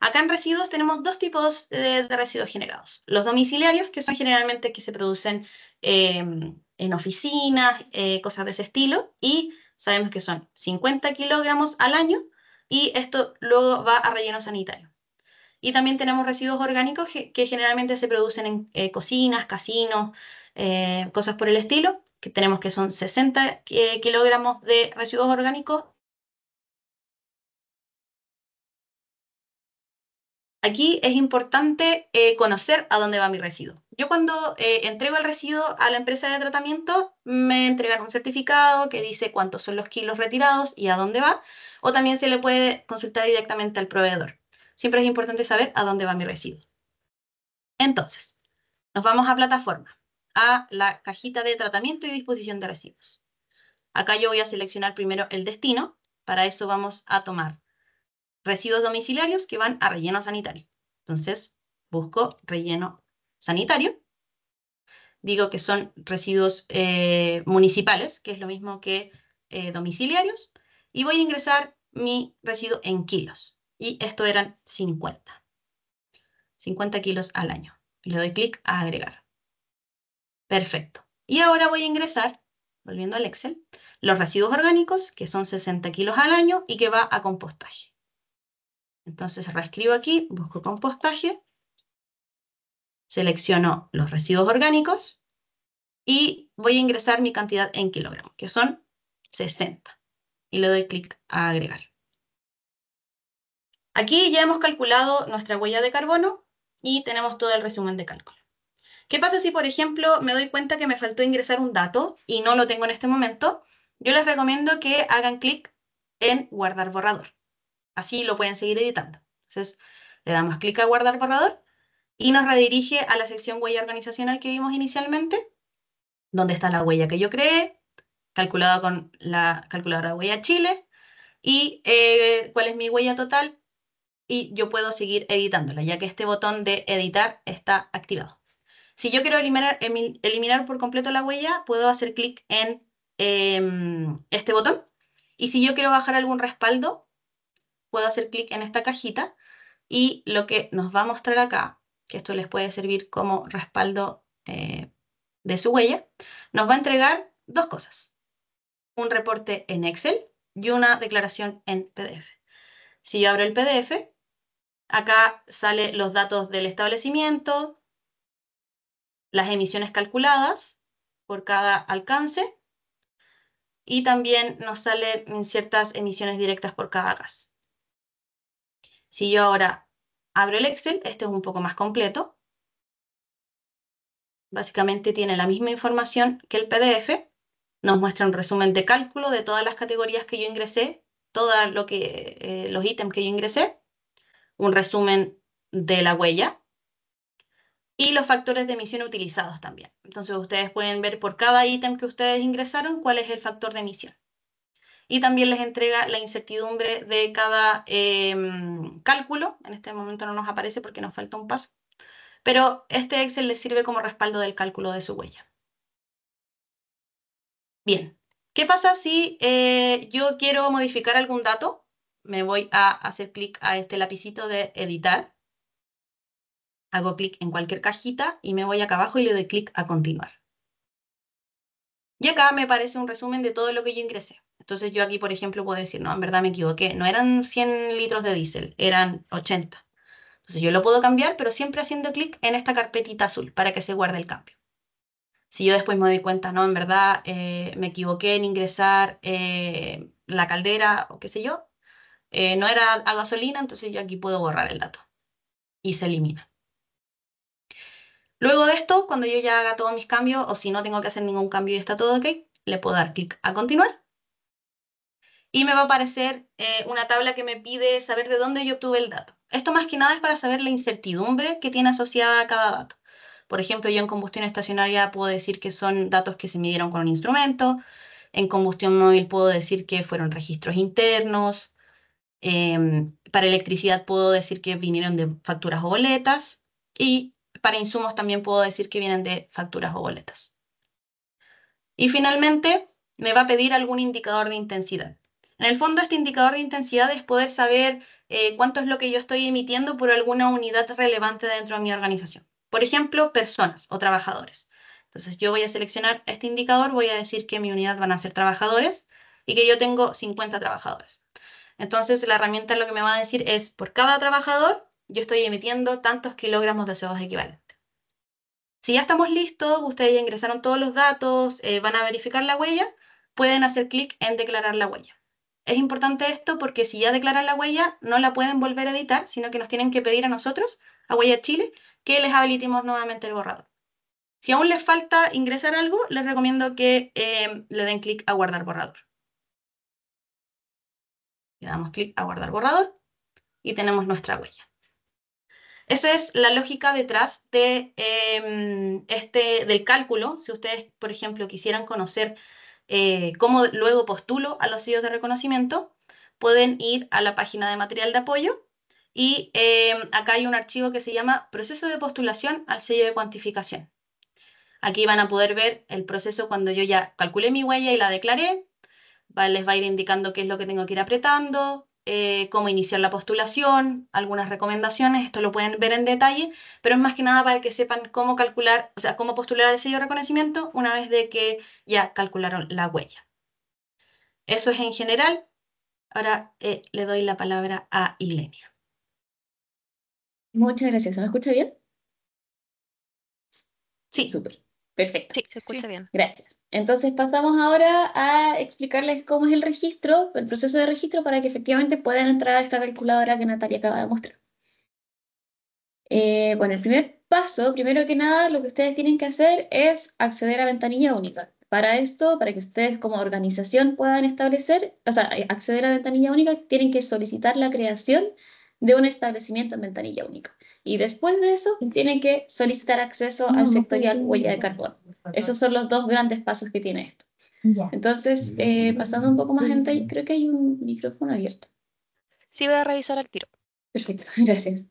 Speaker 2: Acá en residuos tenemos dos tipos de residuos generados. Los domiciliarios, que son generalmente que se producen en oficinas, cosas de ese estilo, y sabemos que son 50 kilogramos al año, y esto luego va a relleno sanitario. Y también tenemos residuos orgánicos que generalmente se producen en cocinas, casinos, cosas por el estilo, que tenemos que son 60 kilogramos de residuos orgánicos. Aquí es importante conocer a dónde va mi residuo. Yo cuando entrego el residuo a la empresa de tratamiento, me entregan un certificado que dice cuántos son los kilos retirados y a dónde va, o también se le puede consultar directamente al proveedor. Siempre es importante saber a dónde va mi residuo. Entonces, nos vamos a plataforma, a la cajita de tratamiento y disposición de residuos. Acá yo voy a seleccionar primero el destino. Para eso vamos a tomar residuos domiciliarios que van a relleno sanitario. Entonces, busco relleno sanitario. Digo que son residuos municipales, que es lo mismo que domiciliarios. Y voy a ingresar mi residuo en kilos. Y esto eran 50. 50 kilos al año. Y le doy clic a agregar. Perfecto. Y ahora voy a ingresar, volviendo al Excel, los residuos orgánicos, que son 60 kilos al año y que va a compostaje. Entonces reescribo aquí, busco compostaje, selecciono los residuos orgánicos y voy a ingresar mi cantidad en kilogramos, que son 60. Y le doy clic a agregar. Aquí ya hemos calculado nuestra huella de carbono y tenemos todo el resumen de cálculo. ¿Qué pasa si, por ejemplo, me doy cuenta que me faltó ingresar un dato y no lo tengo en este momento? yo les recomiendo que hagan clic en guardar borrador. Así lo pueden seguir editando. Entonces, le damos clic a guardar borrador y nos redirige a la sección huella organizacional que vimos inicialmente, donde está la huella que yo creé, calculada con la calculadora de huella Chile, y cuál es mi huella total, y yo puedo seguir editándola, ya que este botón de editar está activado. Si yo quiero eliminar por completo la huella, puedo hacer clic en este botón. Y si yo quiero bajar algún respaldo, puedo hacer clic en esta cajita. Y lo que nos va a mostrar acá, que esto les puede servir como respaldo de su huella, nos va a entregar dos cosas. Un reporte en Excel y una declaración en PDF. Si yo abro el PDF, acá salen los datos del establecimiento, las emisiones calculadas por cada alcance y también nos salen ciertas emisiones directas por cada gas. Si yo ahora abro el Excel, este es un poco más completo. Básicamente tiene la misma información que el PDF. Nos muestra un resumen de cálculo de todas las categorías que yo ingresé, todos los ítems que yo ingresé, un resumen de la huella y los factores de emisión utilizados también. Entonces ustedes pueden ver por cada ítem que ustedes ingresaron cuál es el factor de emisión. Y también les entrega la incertidumbre de cada cálculo. En este momento no nos aparece porque nos falta un paso. Pero este Excel les sirve como respaldo del cálculo de su huella. Bien, ¿qué pasa si yo quiero modificar algún dato? Me voy a hacer clic a este lapicito de editar. Hago clic en cualquier cajita y me voy acá abajo y le doy clic a continuar. Y acá me aparece un resumen de todo lo que yo ingresé. Entonces yo aquí, por ejemplo, puedo decir, no, en verdad me equivoqué. No eran 100 litros de diésel, eran 80. Entonces yo lo puedo cambiar, pero siempre haciendo clic en esta carpetita azul para que se guarde el cambio. Si yo después me doy cuenta, no, en verdad me equivoqué en ingresar la caldera o qué sé yo, no era a gasolina, entonces yo aquí puedo borrar el dato y se elimina. Luego de esto, cuando yo ya haga todos mis cambios, o si no tengo que hacer ningún cambio y está todo ok, le puedo dar clic a continuar. Y me va a aparecer una tabla que me pide saber de dónde yo obtuve el dato. Esto más que nada es para saber la incertidumbre que tiene asociada a cada dato. Por ejemplo, yo en combustión estacionaria puedo decir que son datos que se midieron con un instrumento. En combustión móvil puedo decir que fueron registros internos. Para electricidad puedo decir que vinieron de facturas o boletas. Y para insumos también puedo decir que vienen de facturas o boletas. Y finalmente me va a pedir algún indicador de intensidad. En el fondo, este indicador de intensidad es poder saber cuánto es lo que yo estoy emitiendo por alguna unidad relevante dentro de mi organización. Por ejemplo, personas o trabajadores. Entonces yo voy a seleccionar este indicador, voy a decir que mi unidad van a ser trabajadores y que yo tengo 50 trabajadores. Entonces la herramienta lo que me va a decir es, por cada trabajador, yo estoy emitiendo tantos kilogramos de CO2 equivalentes. Si ya estamos listos, ustedes ya ingresaron todos los datos, van a verificar la huella, pueden hacer clic en declarar la huella. Es importante esto porque si ya declaran la huella, no la pueden volver a editar, sino que nos tienen que pedir a nosotros, a Huella Chile, que les habilitemos nuevamente el borrador. Si aún les falta ingresar algo, les recomiendo que le den clic a guardar borrador. Le damos clic a guardar borrador y tenemos nuestra huella. Esa es la lógica detrás de, del cálculo. Si ustedes, por ejemplo, quisieran conocer cómo luego postulo a los sellos de reconocimiento, pueden ir a la página de material de apoyo y acá hay un archivo que se llama Proceso de postulación al sello de cuantificación. Aquí van a poder ver el proceso cuando yo ya calculé mi huella y la declaré. Les va a ir indicando qué es lo que tengo que ir apretando, cómo iniciar la postulación, algunas recomendaciones, esto lo pueden ver en detalle, pero es más que nada para que sepan cómo calcular, o sea, cómo postular el sello de reconocimiento una vez de que ya calcularon la huella. Eso es en general. Ahora le doy la palabra a Ilenia.
Speaker 3: Muchas gracias. ¿Se me escucha bien?
Speaker 2: Sí.
Speaker 3: Súper. Perfecto.
Speaker 1: Sí, se escucha bien.
Speaker 3: Gracias. Entonces pasamos ahora a explicarles cómo es el registro, el proceso de registro para que efectivamente puedan entrar a esta calculadora que Natalia acaba de mostrar. Bueno, el primer paso, primero que nada, lo que ustedes tienen que hacer es acceder a ventanilla única. Para esto, para que ustedes como organización puedan establecer, o sea, acceder a ventanilla única, tienen que solicitar la creación de un establecimiento en ventanilla única. Y después de eso, tienen que solicitar acceso al sectorial huella de carbono. Esos son los dos grandes pasos que tiene esto. Entonces, pasando un poco más en detalle, creo que hay un micrófono abierto.
Speaker 1: Sí, voy a revisar al tiro.
Speaker 3: Perfecto, gracias.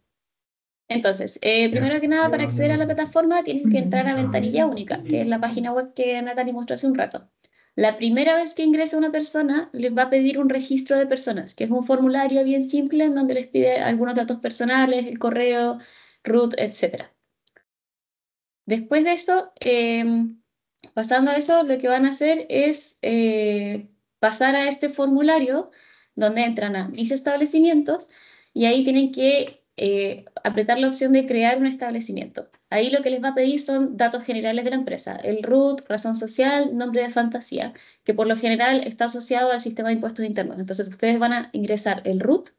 Speaker 3: Entonces, primero que nada, para acceder a la plataforma tienen que entrar a Ventanilla Única, que es la página web que Natalie mostró hace un rato. La primera vez que ingresa una persona, les va a pedir un registro de personas, que es un formulario bien simple en donde les pide algunos datos personales, el correo, root, etc. Después de eso, pasando a eso, lo que van a hacer es pasar a este formulario donde entran a mis establecimientos y ahí tienen que apretar la opción de crear un establecimiento. Ahí lo que les va a pedir son datos generales de la empresa, el root, razón social, nombre de fantasía, que por lo general está asociado al sistema de impuestos internos. Entonces ustedes van a ingresar el root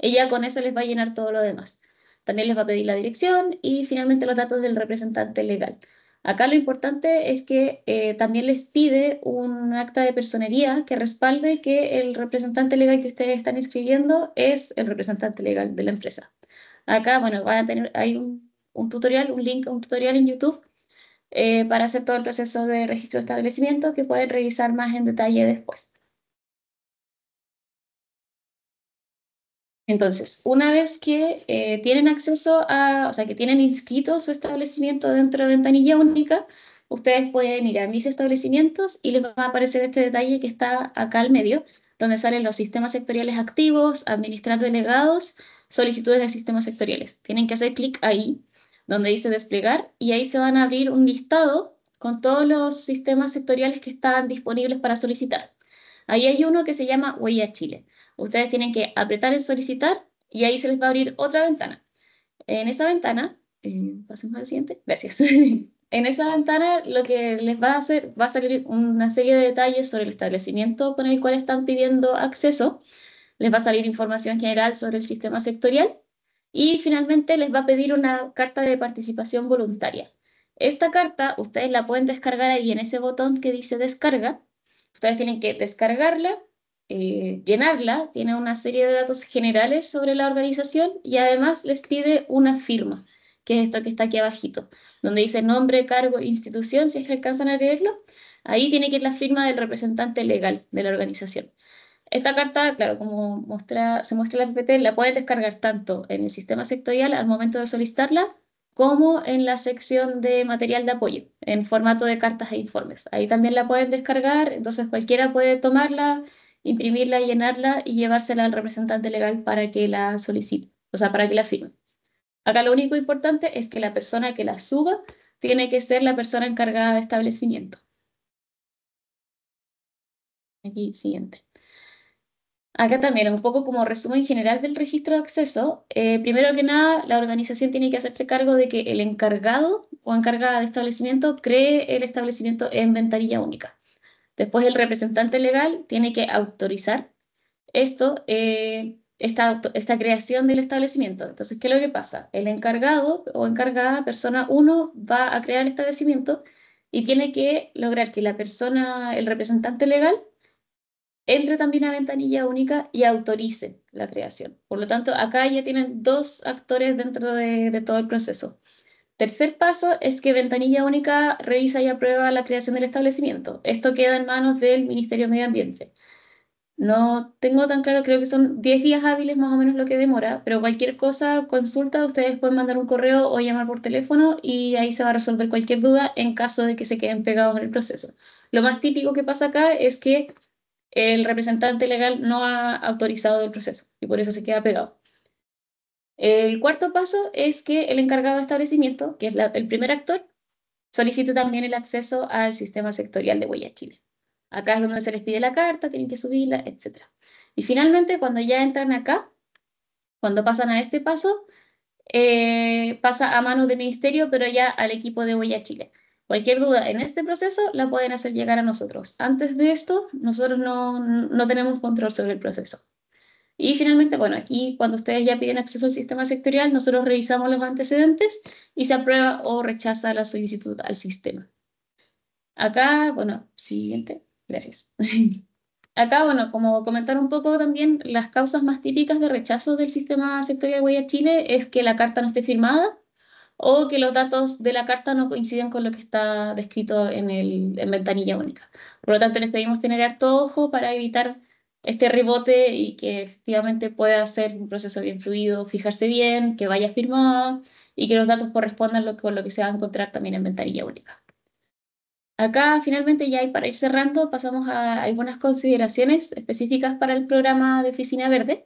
Speaker 3: y ya con eso les va a llenar todo lo demás. También les va a pedir la dirección y finalmente los datos del representante legal. Acá lo importante es que también les pide un acta de personería que respalde que el representante legal que ustedes están inscribiendo es el representante legal de la empresa. Acá, bueno, van a tener, hay un tutorial, un link a un tutorial en YouTube para hacer todo el proceso de registro de establecimiento que pueden revisar más en detalle después. Entonces, una vez que tienen acceso a, o sea, que tienen inscrito su establecimiento dentro de Ventanilla Única, ustedes pueden ir a mis establecimientos y les va a aparecer este detalle que está acá al medio, donde salen los sistemas sectoriales activos, administrar delegados, solicitudes de sistemas sectoriales. Tienen que hacer clic ahí, donde dice desplegar, y ahí se van a abrir un listado con todos los sistemas sectoriales que están disponibles para solicitar. Ahí hay uno que se llama Huella Chile. Ustedes tienen que apretar en solicitar y ahí se les va a abrir otra ventana. En esa ventana, pasemos al siguiente, gracias. En esa ventana lo que les va a hacer, va a salir una serie de detalles sobre el establecimiento con el cual están pidiendo acceso. Les va a salir información general sobre el sistema sectorial y finalmente les va a pedir una carta de participación voluntaria. Esta carta ustedes la pueden descargar ahí en ese botón que dice descarga. Ustedes tienen que descargarla, llenarla, tiene una serie de datos generales sobre la organización y además les pide una firma, que es esto que está aquí abajito, donde dice nombre, cargo, institución, si es que alcanzan a leerlo. Ahí tiene que ir la firma del representante legal de la organización. Esta carta, claro, como se muestra en la PPT, la pueden descargar tanto en el sistema sectorial al momento de solicitarla, como en la sección de material de apoyo, en formato de cartas e informes. Ahí también la pueden descargar, entonces cualquiera puede tomarla, imprimirla, llenarla y llevársela al representante legal para que la solicite, o sea, para que la firme. Acá lo único importante es que la persona que la suba tiene que ser la persona encargada de establecimiento. Aquí, siguiente. Acá también, un poco como resumen general del registro de acceso, primero que nada, la organización tiene que hacerse cargo de que el encargado o encargada de establecimiento cree el establecimiento en ventanilla única. Después el representante legal tiene que autorizar esto, esta creación del establecimiento. Entonces, ¿qué es lo que pasa? El encargado o encargada, persona 1, va a crear el establecimiento y tiene que lograr que la persona, el representante legal, entre también a ventanilla única y autorice la creación. Por lo tanto, acá ya tienen dos actores dentro de todo el proceso. Tercer paso es que ventanilla única revisa y aprueba la creación del establecimiento. Esto queda en manos del Ministerio de Medio Ambiente. No tengo tan claro, creo que son 10 días hábiles más o menos lo que demora, pero cualquier cosa, consulta, ustedes pueden mandar un correo o llamar por teléfono y ahí se va a resolver cualquier duda en caso de que se queden pegados en el proceso. Lo más típico que pasa acá es que el representante legal no ha autorizado el proceso y por eso se queda pegado. El cuarto paso es que el encargado de establecimiento, que es el primer actor, solicite también el acceso al sistema sectorial de Huella Chile. Acá es donde se les pide la carta, tienen que subirla, etc. Y finalmente, cuando ya entran acá, cuando pasan a este paso, pasa a manos del ministerio, pero ya al equipo de Huella Chile. Cualquier duda en este proceso la pueden hacer llegar a nosotros. Antes de esto, nosotros no tenemos control sobre el proceso. Y finalmente, bueno, aquí cuando ustedes ya piden acceso al sistema sectorial, nosotros revisamos los antecedentes y se aprueba o rechaza la solicitud al sistema. Acá, bueno, siguiente, gracias. Acá, bueno, como comentar un poco también, las causas más típicas de rechazo del sistema sectorial Huella Chile es que la carta no esté firmada o que los datos de la carta no coinciden con lo que está descrito en ventanilla única. Por lo tanto, les pedimos tener harto ojo para evitar este rebote y que efectivamente pueda ser un proceso bien fluido, fijarse bien, que vaya firmada y que los datos correspondan con lo que se va a encontrar también en ventanilla única. Acá finalmente ya y para ir cerrando pasamos a algunas consideraciones específicas para el programa de Oficina Verde.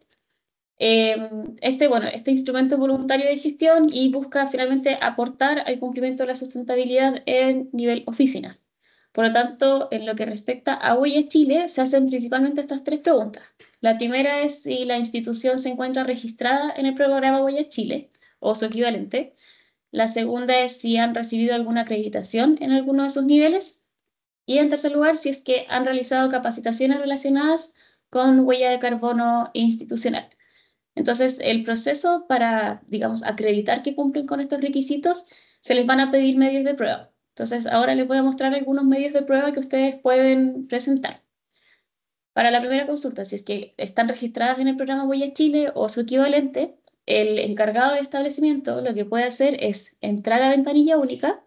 Speaker 3: Bueno, este instrumento es voluntario de gestión y busca finalmente aportar al cumplimiento de la sustentabilidad en nivel oficinas. Por lo tanto, en lo que respecta a Huella Chile, se hacen principalmente estas tres preguntas. La primera es si la institución se encuentra registrada en el programa Huella Chile o su equivalente. La segunda es si han recibido alguna acreditación en alguno de sus niveles. Y en tercer lugar, si es que han realizado capacitaciones relacionadas con huella de carbono institucional. Entonces, el proceso para, digamos, acreditar que cumplen con estos requisitos, se les van a pedir medios de prueba. Entonces, ahora les voy a mostrar algunos medios de prueba que ustedes pueden presentar. Para la primera consulta, si es que están registradas en el programa Huella Chile o su equivalente, el encargado de establecimiento lo que puede hacer es entrar a ventanilla única,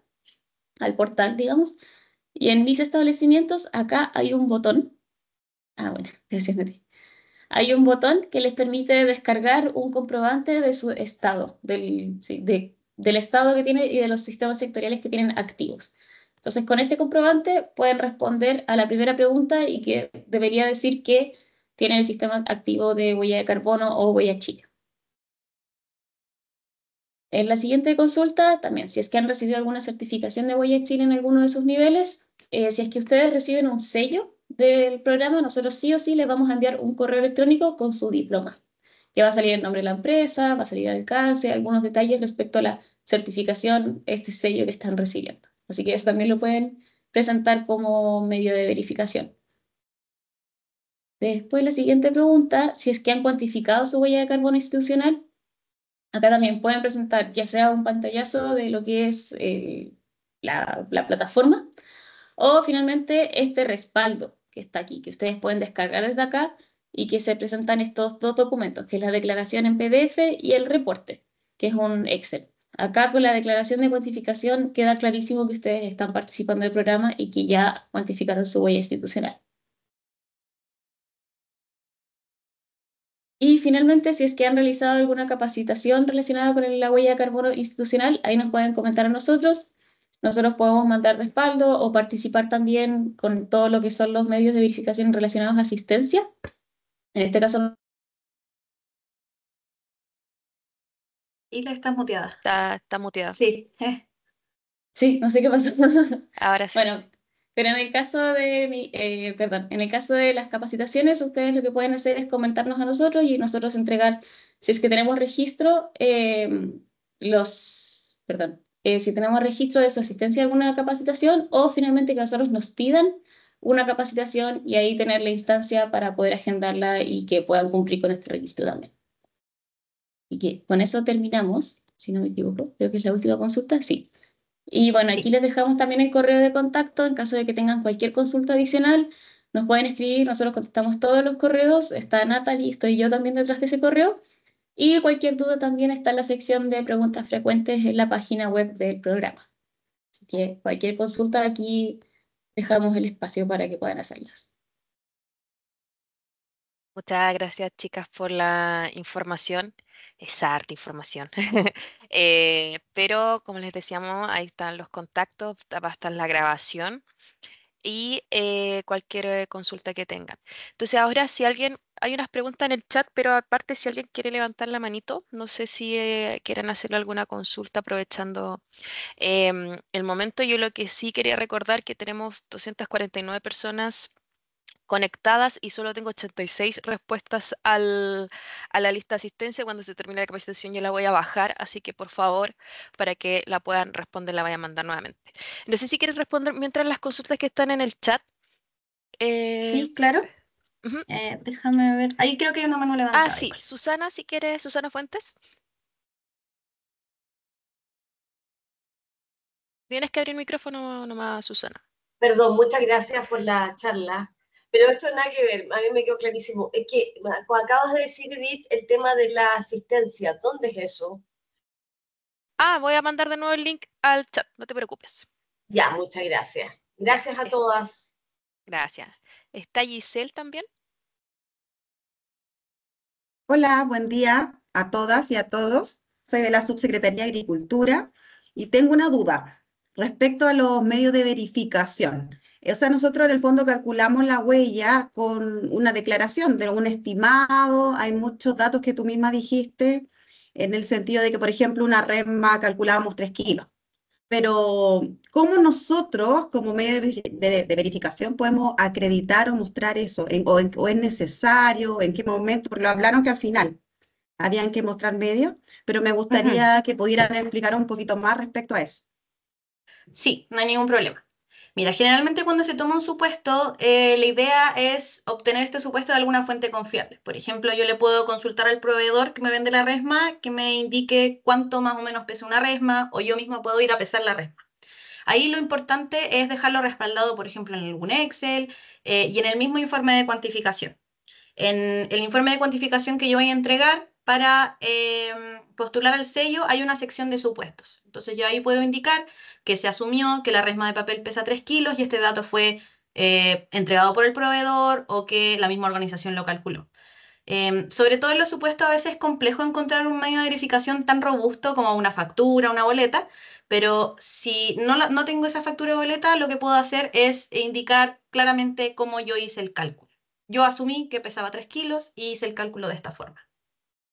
Speaker 3: al portal, digamos, y en mis establecimientos acá hay un botón. Ah, bueno, gracias, Nati. Hay un botón que les permite descargar un comprobante de su estado, del estado que tiene y de los sistemas sectoriales que tienen activos. Entonces, con este comprobante pueden responder a la primera pregunta y que debería decir que tienen el sistema activo de huella de carbono o huella Chile. En la siguiente consulta, también, si es que han recibido alguna certificación de huella Chile en alguno de sus niveles, si es que ustedes reciben un sello del programa, nosotros sí o sí les vamos a enviar un correo electrónico con su diploma, que va a salir el nombre de la empresa, va a salir el alcance, algunos detalles respecto a la certificación, este sello que están recibiendo. Así que eso también lo pueden presentar como medio de verificación. Después, la siguiente pregunta, si es que han cuantificado su huella de carbono institucional, acá también pueden presentar ya sea un pantallazo de lo que es la plataforma o finalmente este respaldo que está aquí, que ustedes pueden descargar desde acá y que se presentan estos dos documentos, que es la declaración en PDF y el reporte, que es un Excel. Acá con la declaración de cuantificación queda clarísimo que ustedes están participando del programa y que ya cuantificaron su huella institucional. Y finalmente, si es que han realizado alguna capacitación relacionada con la huella de carbono institucional, ahí nos pueden comentar a nosotros. Nosotros podemos mandar respaldo o participar también con todo lo que son los medios de verificación relacionados a asistencia. En este caso,
Speaker 2: Y la estás muteada.
Speaker 1: Está muteada.
Speaker 2: Sí.
Speaker 3: sí, no sé qué pasó.
Speaker 1: Ahora sí.
Speaker 3: Bueno, pero en el caso de en el caso de las capacitaciones, ustedes lo que pueden hacer es comentarnos a nosotros y nosotros entregar, si es que tenemos registro, si tenemos registro de su asistencia a alguna capacitación o finalmente que nosotros nos pidan una capacitación y ahí tener la instancia para poder agendarla y que puedan cumplir con este registro también. Y que con eso terminamos, si no me equivoco, creo que es la última consulta, sí. Y bueno, aquí
Speaker 2: Sí.
Speaker 3: les dejamos también el correo de contacto en caso de que tengan cualquier consulta adicional. Nos pueden escribir, nosotros contestamos todos los correos. Está Natalie, estoy yo también detrás de ese correo. Y cualquier duda también está en la sección de preguntas frecuentes en la página web del programa. Así que cualquier consulta aquí dejamos el espacio para que puedan hacerlas.
Speaker 1: Muchas gracias, chicas, por la información. Es harta información. Pero, como les decíamos, ahí están los contactos, va a estar la grabación y cualquier consulta que tengan. Entonces, ahora si alguien, hay unas preguntas en el chat, pero aparte si alguien quiere levantar la manito, no sé si quieren hacerle alguna consulta aprovechando el momento. Yo lo que sí quería recordar que tenemos 249 personas conectadas y solo tengo 86 respuestas a la lista de asistencia. Cuando se termine la capacitación yo la voy a bajar, así que por favor, para que la puedan responder, la voy a mandar nuevamente. No sé si quieres responder mientras las consultas que están en el chat. eh,
Speaker 2: Sí, claro.
Speaker 1: Ujú.
Speaker 2: Déjame ver. Ahí creo que hay una mano
Speaker 1: Ah,
Speaker 2: levantada
Speaker 1: sí,
Speaker 2: igual.
Speaker 1: Susana, si quieres, Susana Fuentes. Tienes que abrir el micrófono nomás, Susana.
Speaker 4: Perdón, muchas gracias por la charla. Pero esto nada que ver, a mí me quedó clarísimo. Es que acabas de decir, Edith, el tema de la asistencia. ¿Dónde es eso?
Speaker 1: Ah, voy a mandar de nuevo el link al chat, no te preocupes.
Speaker 4: Ya, muchas gracias.
Speaker 1: Ya,
Speaker 4: Gracias a todas.
Speaker 1: gracias. ¿Está Giselle también?
Speaker 5: Hola, buen día a todas y a todos. Soy de la Subsecretaría de Agricultura y tengo una duda respecto a los medios de verificación. O sea, nosotros en el fondo calculamos la huella con una declaración de un estimado. Hay muchos datos que tú misma dijiste en el sentido de que, por ejemplo, una resma calculábamos 3 kilos. Pero, ¿cómo nosotros, como medio de verificación, podemos acreditar o mostrar eso? ¿O es necesario? ¿En qué momento? Porque lo hablaron que al final habían que mostrar medios, pero me
Speaker 2: Ujú.
Speaker 5: gustaría que pudieran explicar un poquito más respecto a eso.
Speaker 2: Sí, no hay ningún problema. Mira, generalmente cuando se toma un supuesto, la idea es obtener este supuesto de alguna fuente confiable. Por ejemplo, yo le puedo consultar al proveedor que me vende la resma, que me indique cuánto más o menos pesa una resma, o yo misma puedo ir a pesar la resma. Ahí lo importante es dejarlo respaldado, por ejemplo, en algún Excel y en el mismo informe de cuantificación. En el informe de cuantificación que yo voy a entregar para postular al sello hay una sección de supuestos. Entonces yo ahí puedo indicar que se asumió que la resma de papel pesa 3 kilos y este dato fue entregado por el proveedor o que la misma organización lo calculó. Sobre todo en los supuestos a veces es complejo encontrar un medio de verificación tan robusto como una factura, una boleta, pero si no tengo esa factura o boleta, lo que puedo hacer es indicar claramente cómo yo hice el cálculo. Yo asumí que pesaba 3 kilos y hice el cálculo de esta forma.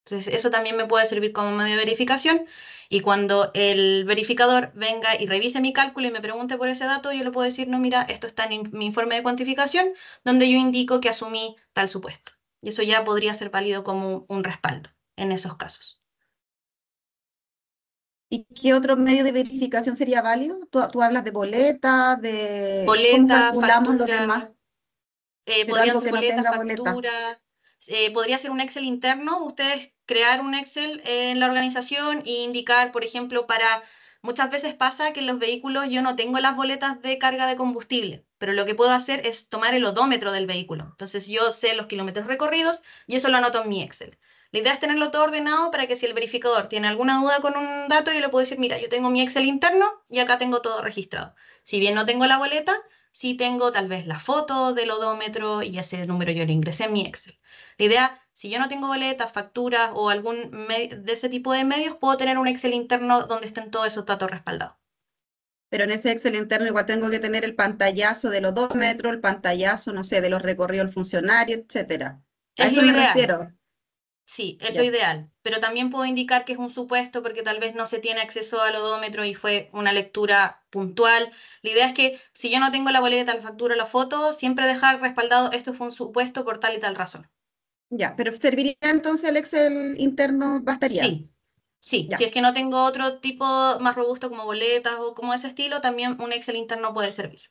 Speaker 2: Entonces, eso también me puede servir como medio de verificación y cuando el verificador venga y revise mi cálculo y me pregunte por ese dato, yo le puedo decir, no, mira, esto está en mi informe de cuantificación, donde yo indico que asumí tal supuesto. Y eso ya podría ser válido como un respaldo en esos casos.
Speaker 5: ¿Y qué otro medio de verificación sería válido? Tú hablas de boleta, de cómo
Speaker 2: Boleta,
Speaker 5: calculamos los demás,
Speaker 2: factura,
Speaker 5: pero
Speaker 2: podrían
Speaker 5: algo
Speaker 2: ser
Speaker 5: que no
Speaker 2: boletas,
Speaker 5: tenga boleta.
Speaker 2: facturas, podría ser un Excel interno, ustedes crear un Excel en la organización e indicar, por ejemplo, muchas veces pasa que en los vehículos yo no tengo las boletas de carga de combustible, pero lo que puedo hacer es tomar el odómetro del vehículo. Entonces yo sé los kilómetros recorridos y eso lo anoto en mi Excel. La idea es tenerlo todo ordenado para que si el verificador tiene alguna duda con un dato, yo le puedo decir, mira, yo tengo mi Excel interno y acá tengo todo registrado. Si bien no tengo la boleta, sí tengo tal vez la foto del odómetro y ese número yo lo ingresé en mi Excel. La idea, si yo no tengo boletas, facturas o de ese tipo de medios, puedo tener un Excel interno donde estén todos esos datos respaldados.
Speaker 5: Pero en ese Excel interno igual tengo que tener el pantallazo de los 2 metros, el pantallazo, no sé, de los recorridos del funcionario, etcétera. A
Speaker 2: Es
Speaker 5: eso
Speaker 2: lo
Speaker 5: me
Speaker 2: ideal,
Speaker 5: refiero.
Speaker 2: sí, es lo
Speaker 5: Ya.
Speaker 2: ideal, pero también puedo indicar que es un supuesto porque tal vez no se tiene acceso al odómetro y fue una lectura puntual. La idea es que si yo no tengo la boleta, la factura, la foto, siempre dejar respaldado esto fue un supuesto por tal y tal razón.
Speaker 5: Ya, pero serviría entonces el Excel interno, bastaría.
Speaker 2: Sí, sí, si
Speaker 5: Ya,
Speaker 2: es que no tengo otro tipo más robusto como boletas o como ese estilo, también un Excel interno puede servir.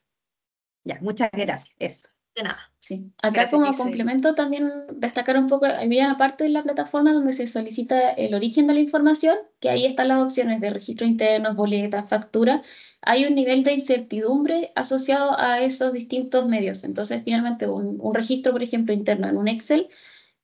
Speaker 5: ya, muchas gracias. Eso.
Speaker 2: De nada.
Speaker 3: Sí. Acá
Speaker 1: Gracias,
Speaker 3: como
Speaker 1: Giselle.
Speaker 3: complemento también destacar un poco, hay una parte de la plataforma donde se solicita el origen de la información, que ahí están las opciones de registro internos, boletas, factura. Hay un nivel de incertidumbre asociado a esos distintos medios. Entonces, finalmente, un registro, por ejemplo, interno en un Excel,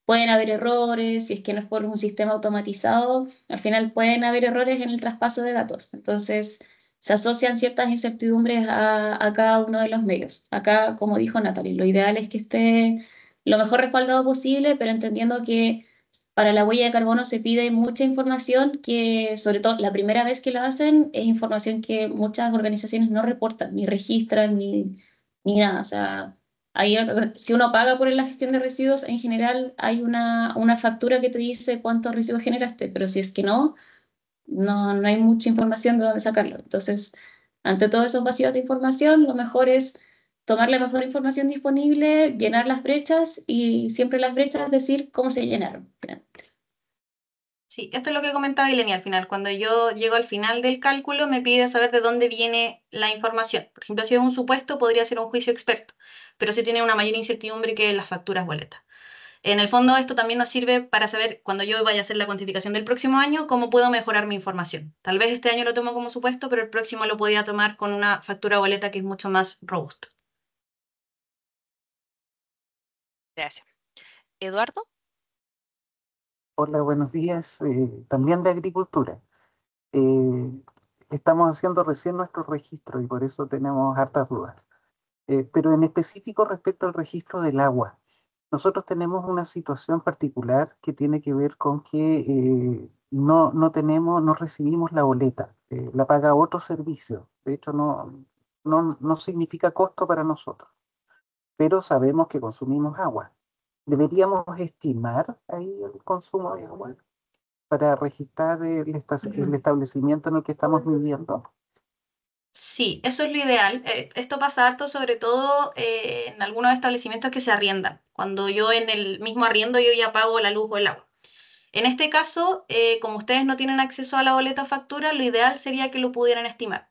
Speaker 3: pueden haber errores, si es que no es por un sistema automatizado, al final pueden haber errores en el traspaso de datos. Entonces, se asocian ciertas incertidumbres a cada uno de los medios. Acá, como dijo Natalie, lo ideal es que esté lo mejor respaldado posible, pero entendiendo que para la huella de carbono se pide mucha información que, sobre todo, la primera vez que lo hacen, es información que muchas organizaciones no reportan, ni registran, ni nada. O sea, ahí, si uno paga por la gestión de residuos, en general hay una factura que te dice cuántos residuos generaste, pero si es que no hay mucha información de dónde sacarlo. Entonces, ante todos esos vacíos de información, lo mejor es tomar la mejor información disponible, llenar las brechas y siempre las brechas decir cómo se llenaron.
Speaker 2: Sí, esto es lo que comentaba Ilenia al final. Cuando yo llego al final del cálculo, me pide saber de dónde viene la información. Por ejemplo, si es un supuesto, podría ser un juicio experto, pero si tiene una mayor incertidumbre que las facturas boletas. En el fondo, esto también nos sirve para saber, cuando yo vaya a hacer la cuantificación del próximo año, cómo puedo mejorar mi información. Tal vez este año lo tomo como supuesto, pero el próximo lo podía tomar con una factura boleta que es mucho más robusta.
Speaker 1: Gracias. Eduardo.
Speaker 6: Hola, buenos días. También de agricultura. Eh, Estamos haciendo recién nuestro registro y por eso tenemos hartas dudas. Pero en específico respecto al registro del agua, nosotros tenemos una situación particular que tiene que ver con que no recibimos la boleta, la paga otro servicio. De hecho, no significa costo para nosotros, pero sabemos que consumimos agua. ¿Deberíamos estimar ahí el consumo de agua para registrar el establecimiento en el que estamos midiendo?
Speaker 2: Sí, eso es lo ideal. Esto pasa harto, sobre todo en algunos establecimientos que se arriendan. Cuando yo en el mismo arriendo yo ya pago la luz o el agua. En este caso, como ustedes no tienen acceso a la boleta o factura, lo ideal sería que lo pudieran estimar.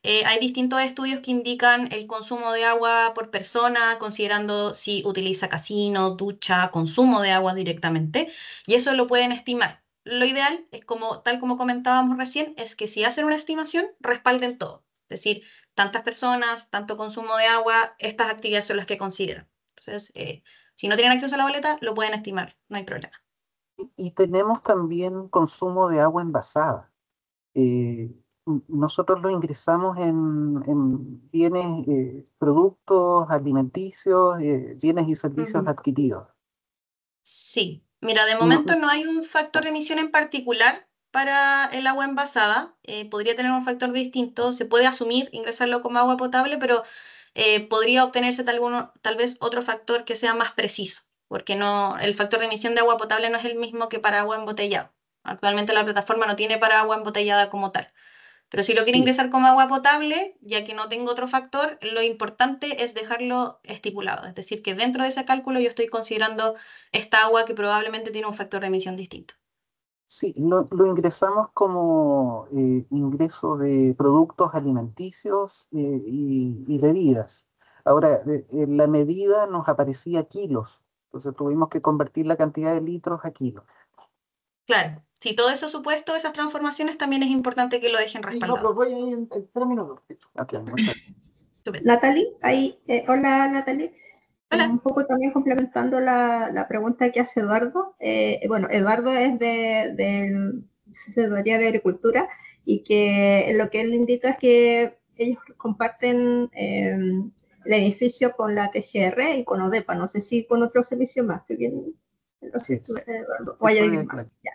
Speaker 2: Hay distintos estudios que indican el consumo de agua por persona, considerando si utiliza casino, ducha, consumo de agua directamente, y eso lo pueden estimar. Lo ideal es como, tal como comentábamos recién, es que si hacen una estimación, respalden todo. Es decir, tantas personas, tanto consumo de agua, estas actividades son las que consideran. Entonces, si no tienen acceso a la boleta, lo pueden estimar, no hay problema.
Speaker 6: Y tenemos también consumo de agua envasada. Eh, Nosotros lo ingresamos en bienes, productos alimenticios, bienes y servicios
Speaker 2: Ujú.
Speaker 6: adquiridos.
Speaker 2: Sí, mira, de
Speaker 6: No,
Speaker 2: momento no hay un factor de emisión en particular para el agua envasada. Podría tener un factor distinto. Se puede asumir ingresarlo como agua potable, pero podría obtenerse tal vez otro factor que sea más preciso, porque no, el factor de emisión de agua potable no es el mismo que para agua embotellada. Actualmente la plataforma no tiene para agua embotellada como tal. Pero si lo quiere
Speaker 6: sí,
Speaker 2: ingresar como agua potable, ya que no tengo otro factor, lo importante es dejarlo estipulado. Es decir, que dentro de ese cálculo yo estoy considerando esta agua que probablemente tiene un factor de emisión distinto.
Speaker 6: sí, lo ingresamos como ingreso de productos alimenticios y bebidas. Ahora, en la medida nos aparecía kilos, entonces tuvimos que convertir la cantidad de litros a kilos.
Speaker 2: Claro, si todo eso supuesto, esas transformaciones también es importante que lo dejen
Speaker 6: Sí, no,
Speaker 2: respaldado.
Speaker 6: pero voy ahí en 3 minutos. Ok, muchas
Speaker 2: Estupendo.
Speaker 7: Natalie, ahí, hola Natalie.
Speaker 2: Hola.
Speaker 7: Un poco también complementando la pregunta que hace Eduardo. Bueno, Eduardo es de Secretaría de Agricultura y que lo que él indica es que ellos comparten el edificio con la TGR y con ODEPA. No sé si con otro servicio más. ¿Estoy bien?
Speaker 6: Así
Speaker 7: Entonces,
Speaker 6: es.
Speaker 7: Eduardo, o hay
Speaker 6: Eso
Speaker 7: alguien
Speaker 6: es
Speaker 7: más.
Speaker 6: claro.
Speaker 7: Ya.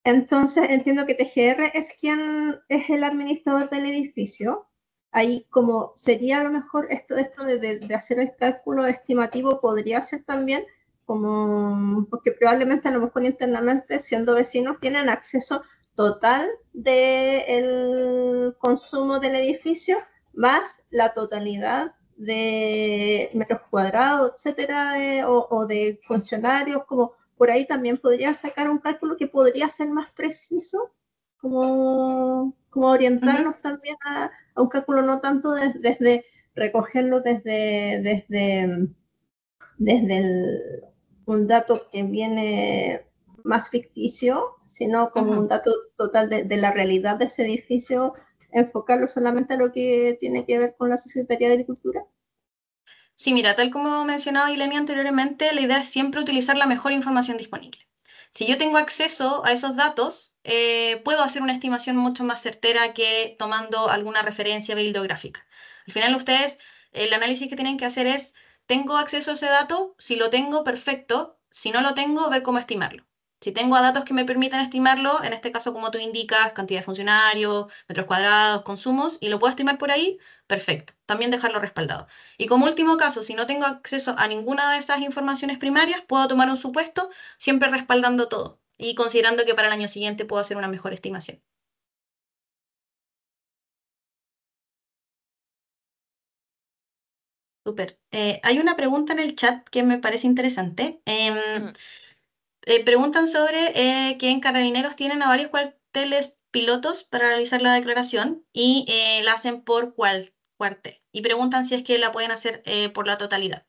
Speaker 7: Entonces entiendo que TGR es quien es el administrador del edificio. Ahí como sería a lo mejor esto de hacer el cálculo estimativo podría ser también como, porque probablemente a lo mejor internamente siendo vecinos tienen acceso total del consumo del edificio más la totalidad de metros cuadrados, etcétera, o de funcionarios, como por ahí también podría sacar un cálculo que podría ser más preciso, como orientarnos también a un cálculo no tanto desde recogerlo desde un dato que viene más ficticio, sino como un dato total de la realidad de ese edificio, enfocarlo solamente a lo que tiene que ver con la Secretaría de Agricultura.
Speaker 2: Sí, mira, tal como mencionaba Ilenia anteriormente, la idea es siempre utilizar la mejor información disponible. Si yo tengo acceso a esos datos, puedo hacer una estimación mucho más certera que tomando alguna referencia bibliográfica. Al final, ustedes, el análisis que tienen que hacer es, ¿tengo acceso a ese dato? Si lo tengo, perfecto. Si no lo tengo, ver cómo estimarlo. Si tengo datos que me permitan estimarlo, en este caso, como tú indicas, cantidad de funcionarios, metros cuadrados, consumos, y lo puedo estimar por ahí, perfecto. También dejarlo respaldado. Y como último caso, si no tengo acceso a ninguna de esas informaciones primarias, puedo tomar un supuesto, siempre respaldando todo y considerando que para el año siguiente puedo hacer una mejor estimación. Súper. Hay una pregunta en el chat que me parece interesante. Preguntan sobre que en Carabineros tienen a varios cuarteles pilotos para realizar la declaración y la hacen por cuartel. Y preguntan si es que la pueden hacer por la totalidad.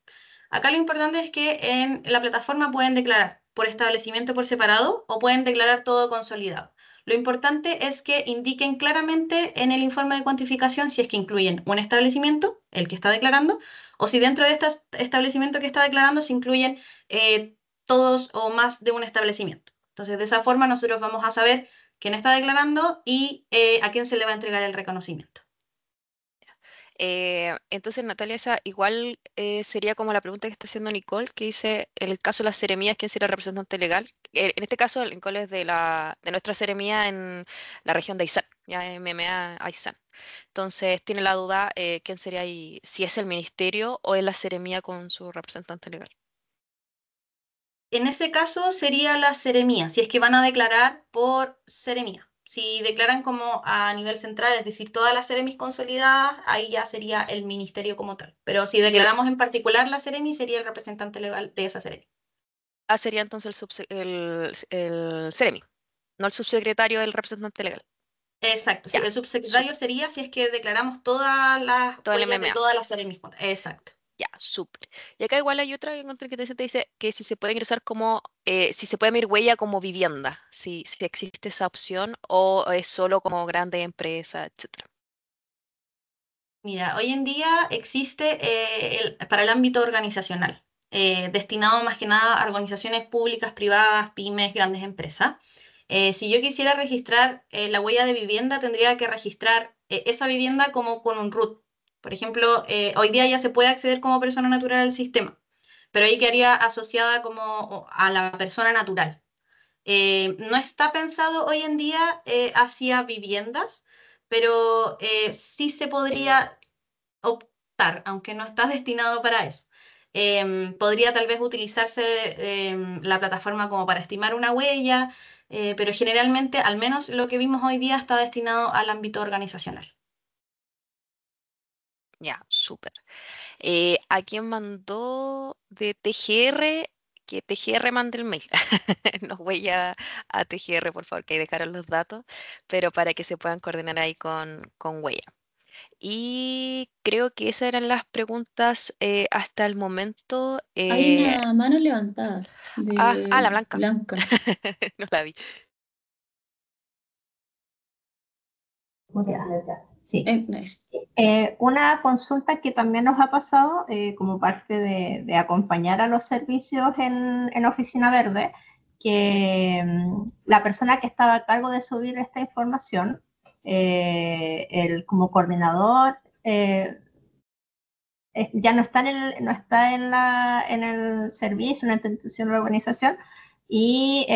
Speaker 2: Acá lo importante es que en la plataforma pueden declarar por establecimiento por separado o pueden declarar todo consolidado. Lo importante es que indiquen claramente en el informe de cuantificación si es que incluyen un establecimiento, el que está declarando, o si dentro de este establecimiento que está declarando se incluyen todos o más de un establecimiento. Entonces, de esa forma nosotros vamos a saber quién está declarando y a quién se le va a entregar el reconocimiento.
Speaker 1: Entonces, Natalia, esa igual sería como la pregunta que está haciendo Nicole, que dice, en el caso de las seremías, ¿quién sería el representante legal? En este caso, Nicole es de nuestra seremía en la región de Aysén, ya MMA Aysén. Entonces, tiene la duda, ¿quién sería ahí? Si es el ministerio o es la seremía con su representante legal.
Speaker 2: En ese caso sería la seremía, si es que van a declarar por seremía. Si declaran como a nivel central, es decir, todas las seremis consolidadas, ahí ya sería el ministerio como tal. Pero si declaramos en particular la seremi, sería el representante legal de esa seremi.
Speaker 1: Sería entonces el seremi, no el subsecretario del representante legal.
Speaker 2: Exacto, sí,
Speaker 1: Ya,
Speaker 2: el subsecretario sería si es que declaramos todas las
Speaker 1: todo el
Speaker 2: huellas de
Speaker 1: MMA.
Speaker 2: todas las seremis juntas. Exacto.
Speaker 1: Ya, súper. Y acá igual hay otra que encontré que te dice que si se puede ingresar como, si se puede medir huella como vivienda, si existe esa opción o es solo como grandes empresas, etcétera.
Speaker 2: Mira, hoy en día existe para el ámbito organizacional, destinado más que nada a organizaciones públicas, privadas, pymes, grandes empresas. Si yo quisiera registrar la huella de vivienda, tendría que registrar esa vivienda como con un RUT. Por ejemplo, hoy día ya se puede acceder como persona natural al sistema, pero ahí quedaría asociada como a la persona natural. No está pensado hoy en día hacia viviendas, pero sí se podría optar, aunque no está destinado para eso. Podría tal vez utilizarse la plataforma como para estimar una huella, pero generalmente, al menos lo que vimos hoy día, está destinado al ámbito organizacional.
Speaker 1: Ya, súper. ¿A quién mandó de TGR? Que TGR mande el mail. Nos voy a TGR, por favor, que ahí dejaron los datos, pero para que se puedan coordinar ahí con Huella. Y creo que esas eran las preguntas hasta el momento.
Speaker 3: Hay una mano levantada
Speaker 1: La
Speaker 3: de
Speaker 1: Blanca.
Speaker 3: Blanca.
Speaker 1: No la vi.
Speaker 7: Sí.
Speaker 3: Nice.
Speaker 7: Una consulta que también nos ha pasado como parte de acompañar a los servicios en Oficina Verde, que la persona que estaba a cargo de subir esta información, como coordinador, ya no está no está en el servicio, en la institución o la organización, y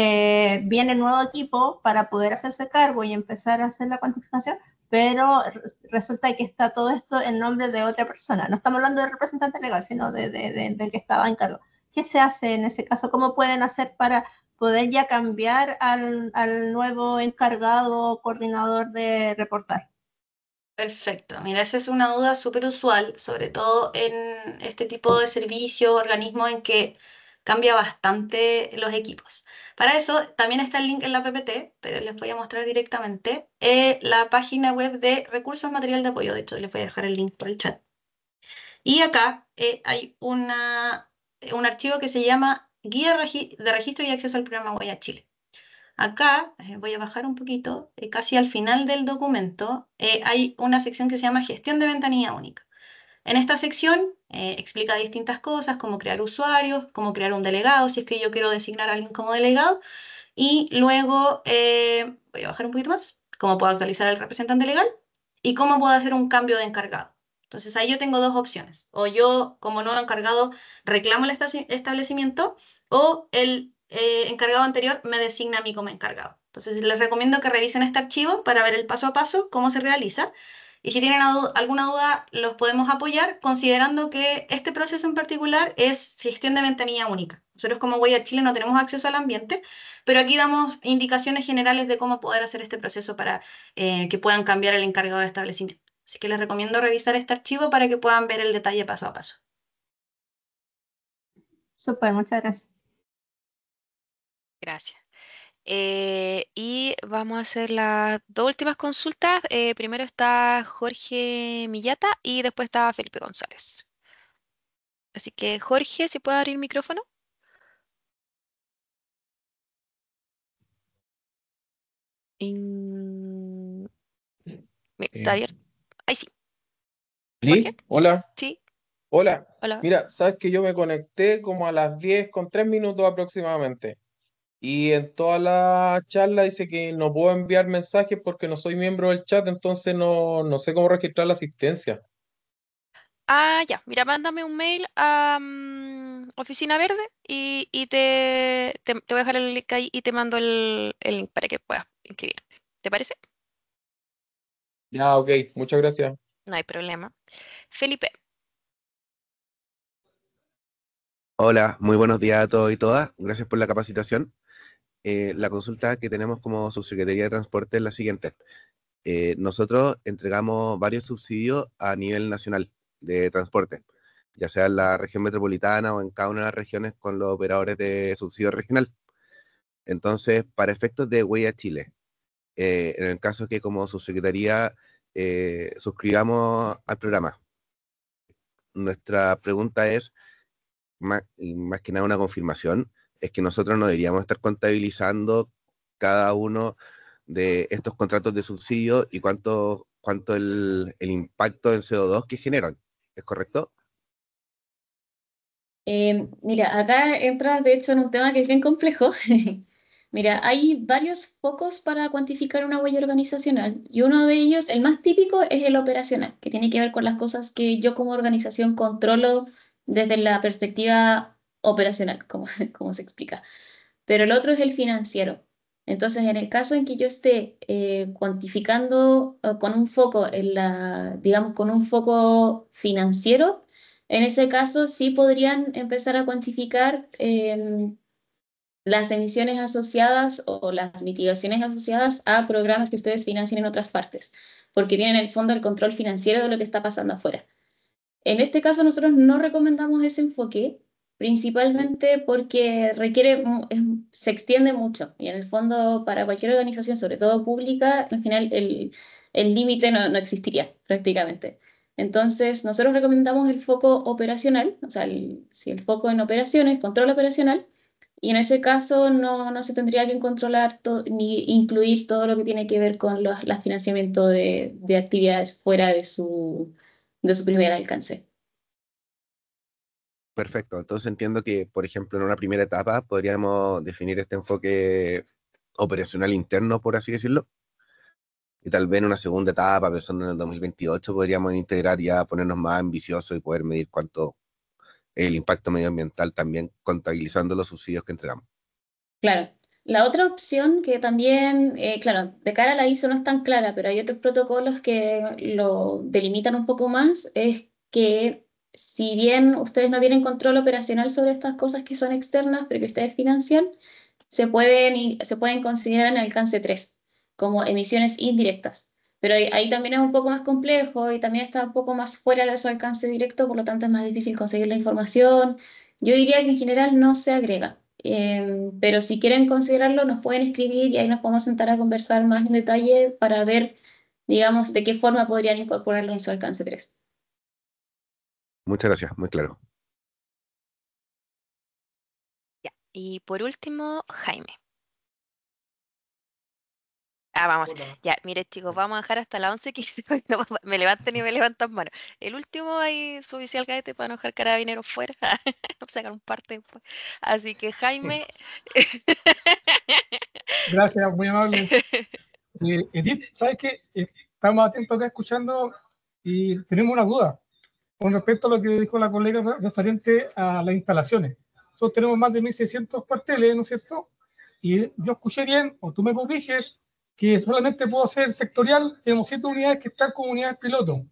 Speaker 7: viene nuevo equipo para poder hacerse cargo y empezar a hacer la cuantificación, pero resulta que está todo esto en nombre de otra persona. No estamos hablando del representante legal, sino del que estaba en cargo. ¿Qué se hace en ese caso? ¿Cómo pueden hacer para poder ya cambiar al nuevo encargado coordinador de reportar?
Speaker 2: Perfecto. Mira, esa es una duda súper usual, sobre todo en este tipo de servicios, organismos en que cambia bastante los equipos. Para eso también está el link en la PPT, pero les voy a mostrar directamente la página web de Recursos Material de Apoyo. De hecho, les voy a dejar el link por el chat. Y acá hay un archivo que se llama Guía de Registro y Acceso al Programa Huella Chile. Acá, voy a bajar un poquito, casi al final del documento, hay una sección que se llama Gestión de Ventanilla Única. En esta sección explica distintas cosas, como crear usuarios, cómo crear un delegado, si es que yo quiero designar a alguien como delegado, y luego, voy a bajar un poquito más, cómo puedo actualizar al representante legal y cómo puedo hacer un cambio de encargado. Entonces ahí yo tengo dos opciones. O yo, como nuevo encargado, reclamo el establecimiento o el encargado anterior me designa a mí como encargado. Entonces les recomiendo que revisen este archivo para ver el paso a paso, cómo se realiza. Y si tienen alguna duda, los podemos apoyar considerando que este proceso en particular es gestión de ventanilla única. Nosotros como Huella Chile no tenemos acceso al ambiente, pero aquí damos indicaciones generales de cómo poder hacer este proceso para que puedan cambiar el encargado de establecimiento. Así que les recomiendo revisar este archivo para que puedan ver el detalle paso a paso.
Speaker 7: Súper, muchas gracias.
Speaker 1: Gracias. Y vamos a hacer las dos últimas consultas. Primero está Jorge Millata y después está Felipe González. Así que Jorge, si puede abrir el micrófono. Está abierto. Ahí sí. Jorge,
Speaker 8: ¿Sí? Hola,
Speaker 1: sí,
Speaker 8: hola.
Speaker 1: hola.
Speaker 8: Mira, sabes que yo me conecté como a las 10:03 aproximadamente. Y en toda la charla dice que no puedo enviar mensajes porque no soy miembro del chat, entonces no sé cómo registrar la asistencia.
Speaker 1: Ah, ya, mira, mándame un mail a Oficina Verde y te voy a dejar el link ahí y te mando el link para que puedas inscribirte. ¿Te parece?
Speaker 8: Ya, ok, muchas gracias.
Speaker 1: No hay problema. Felipe,
Speaker 9: Hola, muy buenos días a todos y todas. Gracias por la capacitación. La consulta que tenemos como Subsecretaría de Transporte es la siguiente. Nosotros entregamos varios subsidios a nivel nacional de transporte, ya sea en la región metropolitana o en cada una de las regiones con los operadores de subsidio regional. Entonces, para efectos de Huella Chile, en el caso que como Subsecretaría suscribamos al programa, nuestra pregunta es y más que nada una confirmación, es que nosotros no deberíamos estar contabilizando cada uno de estos contratos de subsidio y cuánto el impacto en CO2 que generan. ¿Es correcto?
Speaker 3: Mira, acá entras de hecho en un tema que es bien complejo. Mira, hay varios focos para cuantificar una huella organizacional y uno de ellos, el más típico, es el operacional, que tiene que ver con las cosas que yo como organización controlo desde la perspectiva operacional, como, como se explica. Pero el otro es el financiero. Entonces, en el caso en que yo esté cuantificando con un foco en digamos, con un foco financiero, en ese caso sí podrían empezar a cuantificar las emisiones asociadas o las mitigaciones asociadas a programas que ustedes financian en otras partes, porque tienen en el fondo el control financiero de lo que está pasando afuera. En este caso nosotros no recomendamos ese enfoque, principalmente porque se extiende mucho y en el fondo para cualquier organización, sobre todo pública, al final el límite no existiría prácticamente. Entonces nosotros recomendamos el foco operacional, o sea, si el foco en operaciones, control operacional, y en ese caso no se tendría que controlar ni incluir todo lo que tiene que ver con los financiamiento de actividades fuera de su primer alcance.
Speaker 9: Perfecto. Entonces entiendo que, por ejemplo, en una primera etapa podríamos definir este enfoque operacional interno, por así decirlo. Y tal vez en una segunda etapa, pensando en el 2028, podríamos integrar ya, ponernos más ambiciosos y poder medir cuánto el impacto medioambiental también contabilizando los subsidios que entregamos.
Speaker 3: Claro. La otra opción que también, claro, de cara a la ISO no es tan clara, pero hay otros protocolos que lo delimitan un poco más, es que si bien ustedes no tienen control operacional sobre estas cosas que son externas, pero que ustedes financian, se pueden considerar en alcance 3 como emisiones indirectas. Pero ahí también es un poco más complejo y también está un poco más fuera de su alcance directo, por lo tanto es más difícil conseguir la información. Yo diría que en general no se agrega. Pero si quieren considerarlo, nos pueden escribir y ahí nos podemos sentar a conversar más en detalle para ver, digamos, de qué forma podrían incorporarlo en su alcance 3.
Speaker 9: Muchas gracias, muy claro.
Speaker 1: ya. Y por último, Jaime. Ah, vamos.
Speaker 8: Hola.
Speaker 1: Ya, mire, chicos, vamos a dejar hasta las 11 que no, me levantan y me levantan manos. El último ahí, su oficial cadete para no dejar carabineros fuera. Sacar un parte después. Así que, Jaime.
Speaker 10: Gracias, muy amable. Edith, ¿sabes qué? Estamos atentos acá escuchando y tenemos una duda con respecto a lo que dijo la colega referente a las instalaciones. Nosotros tenemos más de 1.600 cuarteles, ¿no es cierto? Y yo escuché bien, o tú me corriges, que solamente puedo ser sectorial, tenemos 7 unidades que están como unidades piloto.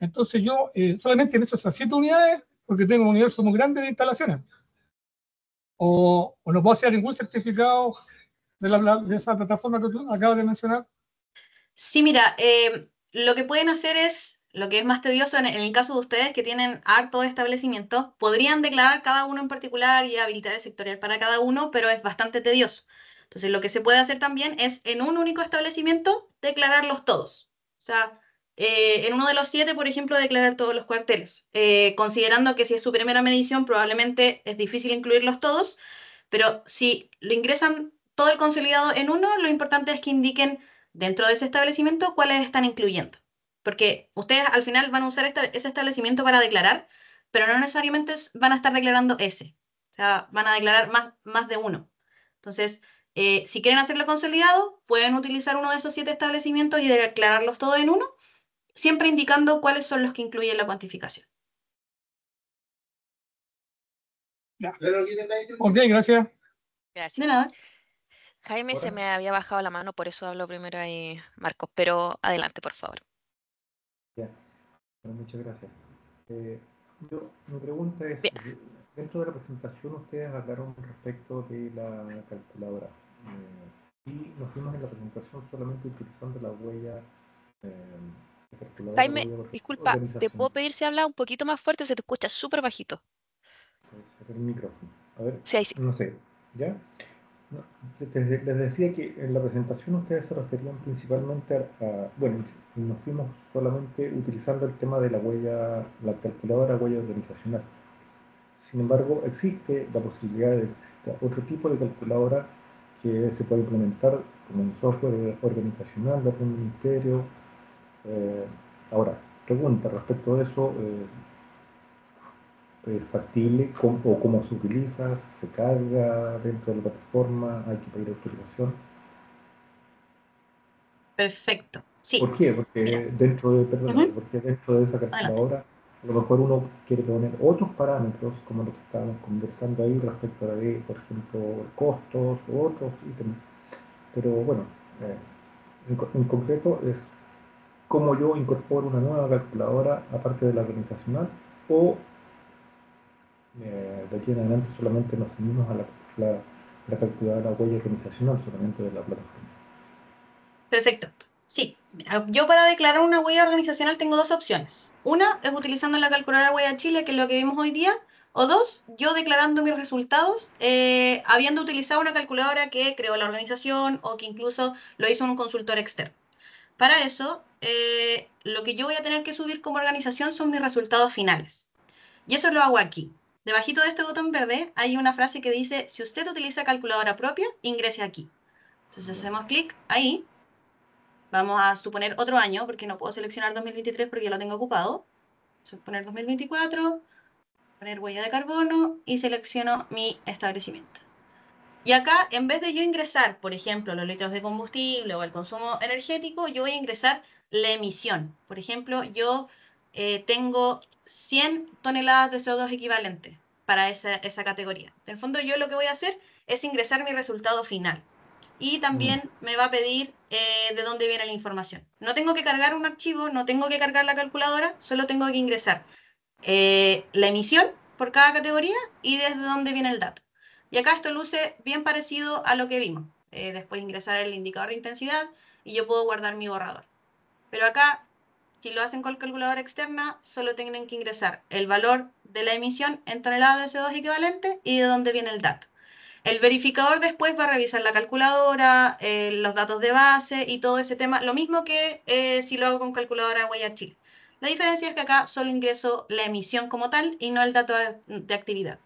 Speaker 10: Entonces yo solamente en esas 7 unidades, porque tengo un universo muy grande de instalaciones. O no puedo hacer ningún certificado de esa plataforma que tú acabas de mencionar.
Speaker 2: Sí, mira, lo que pueden hacer es, lo que es más tedioso en el caso de ustedes que tienen harto establecimiento, podrían declarar cada uno en particular y habilitar el sectorial para cada uno, pero es bastante tedioso. Entonces, lo que se puede hacer también es en un único establecimiento declararlos todos. O sea, en uno de los 7, por ejemplo, declarar todos los cuarteles, considerando que si es su primera medición probablemente es difícil incluirlos todos, pero si lo ingresan todo el consolidado en uno, lo importante es que indiquen dentro de ese establecimiento cuáles están incluyendo, porque ustedes al final van a usar ese establecimiento para declarar, pero no necesariamente van a estar declarando ese, o sea, van a declarar más de uno. Entonces, si quieren hacerlo consolidado, pueden utilizar uno de esos 7 establecimientos y declararlos todos en uno, siempre indicando cuáles son los que incluyen la cuantificación.
Speaker 10: Ya. Ok, gracias.
Speaker 1: Gracias.
Speaker 2: De nada.
Speaker 1: Jaime, se me había bajado la mano, por eso hablo primero ahí, Marcos, pero adelante, por favor.
Speaker 11: Ya, bueno, muchas gracias. Mi pregunta es,
Speaker 1: Bien.
Speaker 11: dentro de la presentación ustedes hablaron respecto de la calculadora y nos fuimos en la presentación solamente utilizando la huella, la calculadora,
Speaker 1: Jaime, disculpa, ¿te puedo pedir si hablas un poquito más fuerte o se te escucha súper bajito?
Speaker 11: El micrófono. A ver,
Speaker 1: Sí, ahí sí.
Speaker 11: no sé, ¿ya? No, les decía que en la presentación ustedes se referían principalmente bueno, nos fuimos solamente utilizando el tema de la huella, la calculadora huella organizacional. Sin embargo, existe la posibilidad de otro tipo de calculadora que se puede implementar como un software organizacional de algún ministerio. Ahora, pregunta respecto de eso, ¿es factible o cómo se utiliza? ¿Se carga dentro de la plataforma? ¿Hay que pedir autorización?
Speaker 2: Perfecto. Sí.
Speaker 11: ¿Por qué? Porque
Speaker 2: Mira.
Speaker 11: porque dentro de esa calculadora a lo mejor uno quiere poner otros parámetros, como lo que estábamos conversando ahí respecto de, por ejemplo, costos u otros ítems. Pero bueno, en concreto es cómo yo incorporo una nueva calculadora aparte de la organizacional o de aquí en adelante solamente nos ceñimos a la calculadora huella organizacional solamente de la plataforma.
Speaker 2: Perfecto. Sí, mira, yo para declarar una huella organizacional tengo 2 opciones. Una es utilizando la calculadora Huella Chile, que es lo que vimos hoy día, o 2, yo declarando mis resultados, habiendo utilizado una calculadora que creó la organización o que incluso lo hizo un consultor externo. Para eso, lo que yo voy a tener que subir como organización son mis resultados finales. Y eso lo hago aquí. Debajito de este botón verde hay una frase que dice, si usted utiliza calculadora propia, ingrese aquí. Entonces hacemos clic ahí. Vamos a suponer otro año, porque no puedo seleccionar 2023 porque ya lo tengo ocupado. Poner 2024, poner huella de carbono y selecciono mi establecimiento. Y acá, en vez de yo ingresar, por ejemplo, los litros de combustible o el consumo energético, yo voy a ingresar la emisión. Por ejemplo, yo tengo 100 toneladas de CO2 equivalentes para esa categoría. En el fondo, yo lo que voy a hacer es ingresar mi resultado final. Y también me va a pedir de dónde viene la información. No tengo que cargar un archivo, no tengo que cargar la calculadora, solo tengo que ingresar la emisión por cada categoría y desde dónde viene el dato. Y acá esto luce bien parecido a lo que vimos. Después ingresar el indicador de intensidad y yo puedo guardar mi borrador. Pero acá, si lo hacen con calculadora externa, solo tienen que ingresar el valor de la emisión en toneladas de CO2 equivalente y de dónde viene el dato. El verificador después va a revisar la calculadora, los datos de base y todo ese tema, lo mismo que si lo hago con calculadora Huella Chile. La diferencia es que acá solo ingreso la emisión como tal y no el dato de actividad.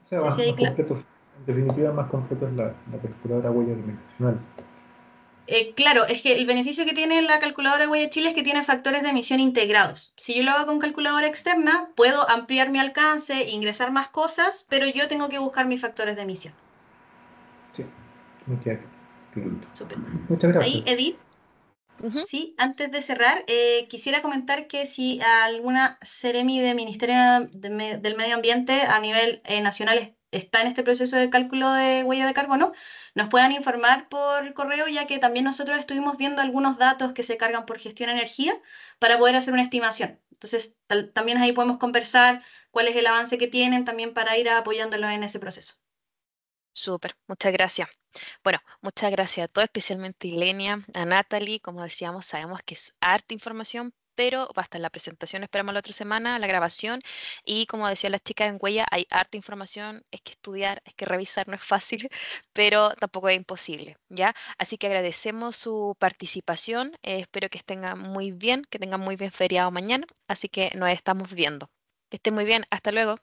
Speaker 11: O sea, más completo, en definitiva, más completo es la calculadora huella organizacional.
Speaker 2: Claro, es que el beneficio que tiene la calculadora Huella Chile es que tiene factores de emisión integrados. Si yo lo hago con calculadora externa, puedo ampliar mi alcance, ingresar más cosas, pero yo tengo que buscar mis factores de emisión.
Speaker 11: Sí, me queda claro.
Speaker 2: Súper.
Speaker 11: Muchas gracias.
Speaker 2: Ahí, Edith. Sí, antes de cerrar, quisiera comentar que si alguna Seremi del Ministerio del Medio Ambiente a nivel nacional está en este proceso de cálculo de huella de carbono, nos puedan informar por correo, ya que también nosotros estuvimos viendo algunos datos que se cargan por gestión de energía para poder hacer una estimación. Entonces, también ahí podemos conversar cuál es el avance que tienen también para ir apoyándolos en ese proceso.
Speaker 1: Súper, muchas gracias. Bueno, muchas gracias a todos, especialmente a Ilenia, a Natalie. Como decíamos, sabemos que es harta información, pero va a estar la presentación, esperamos la otra semana, la grabación, y como decía las chicas en Huella, hay harta información, es que estudiar, es que revisar no es fácil, pero tampoco es imposible, ¿ya? Así que agradecemos su participación, espero que estén muy bien, que tengan muy bien feriado mañana, así que nos estamos viendo. Que estén muy bien, hasta luego.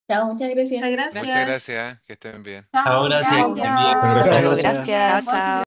Speaker 3: Chao, muchas gracias.
Speaker 2: Muchas
Speaker 12: Muchas
Speaker 2: gracias.
Speaker 12: gracias, que estén bien.
Speaker 13: Chao, gracias.
Speaker 7: Gracias.
Speaker 13: También.
Speaker 1: Hasta luego,
Speaker 8: Gracias.
Speaker 1: gracias, chao.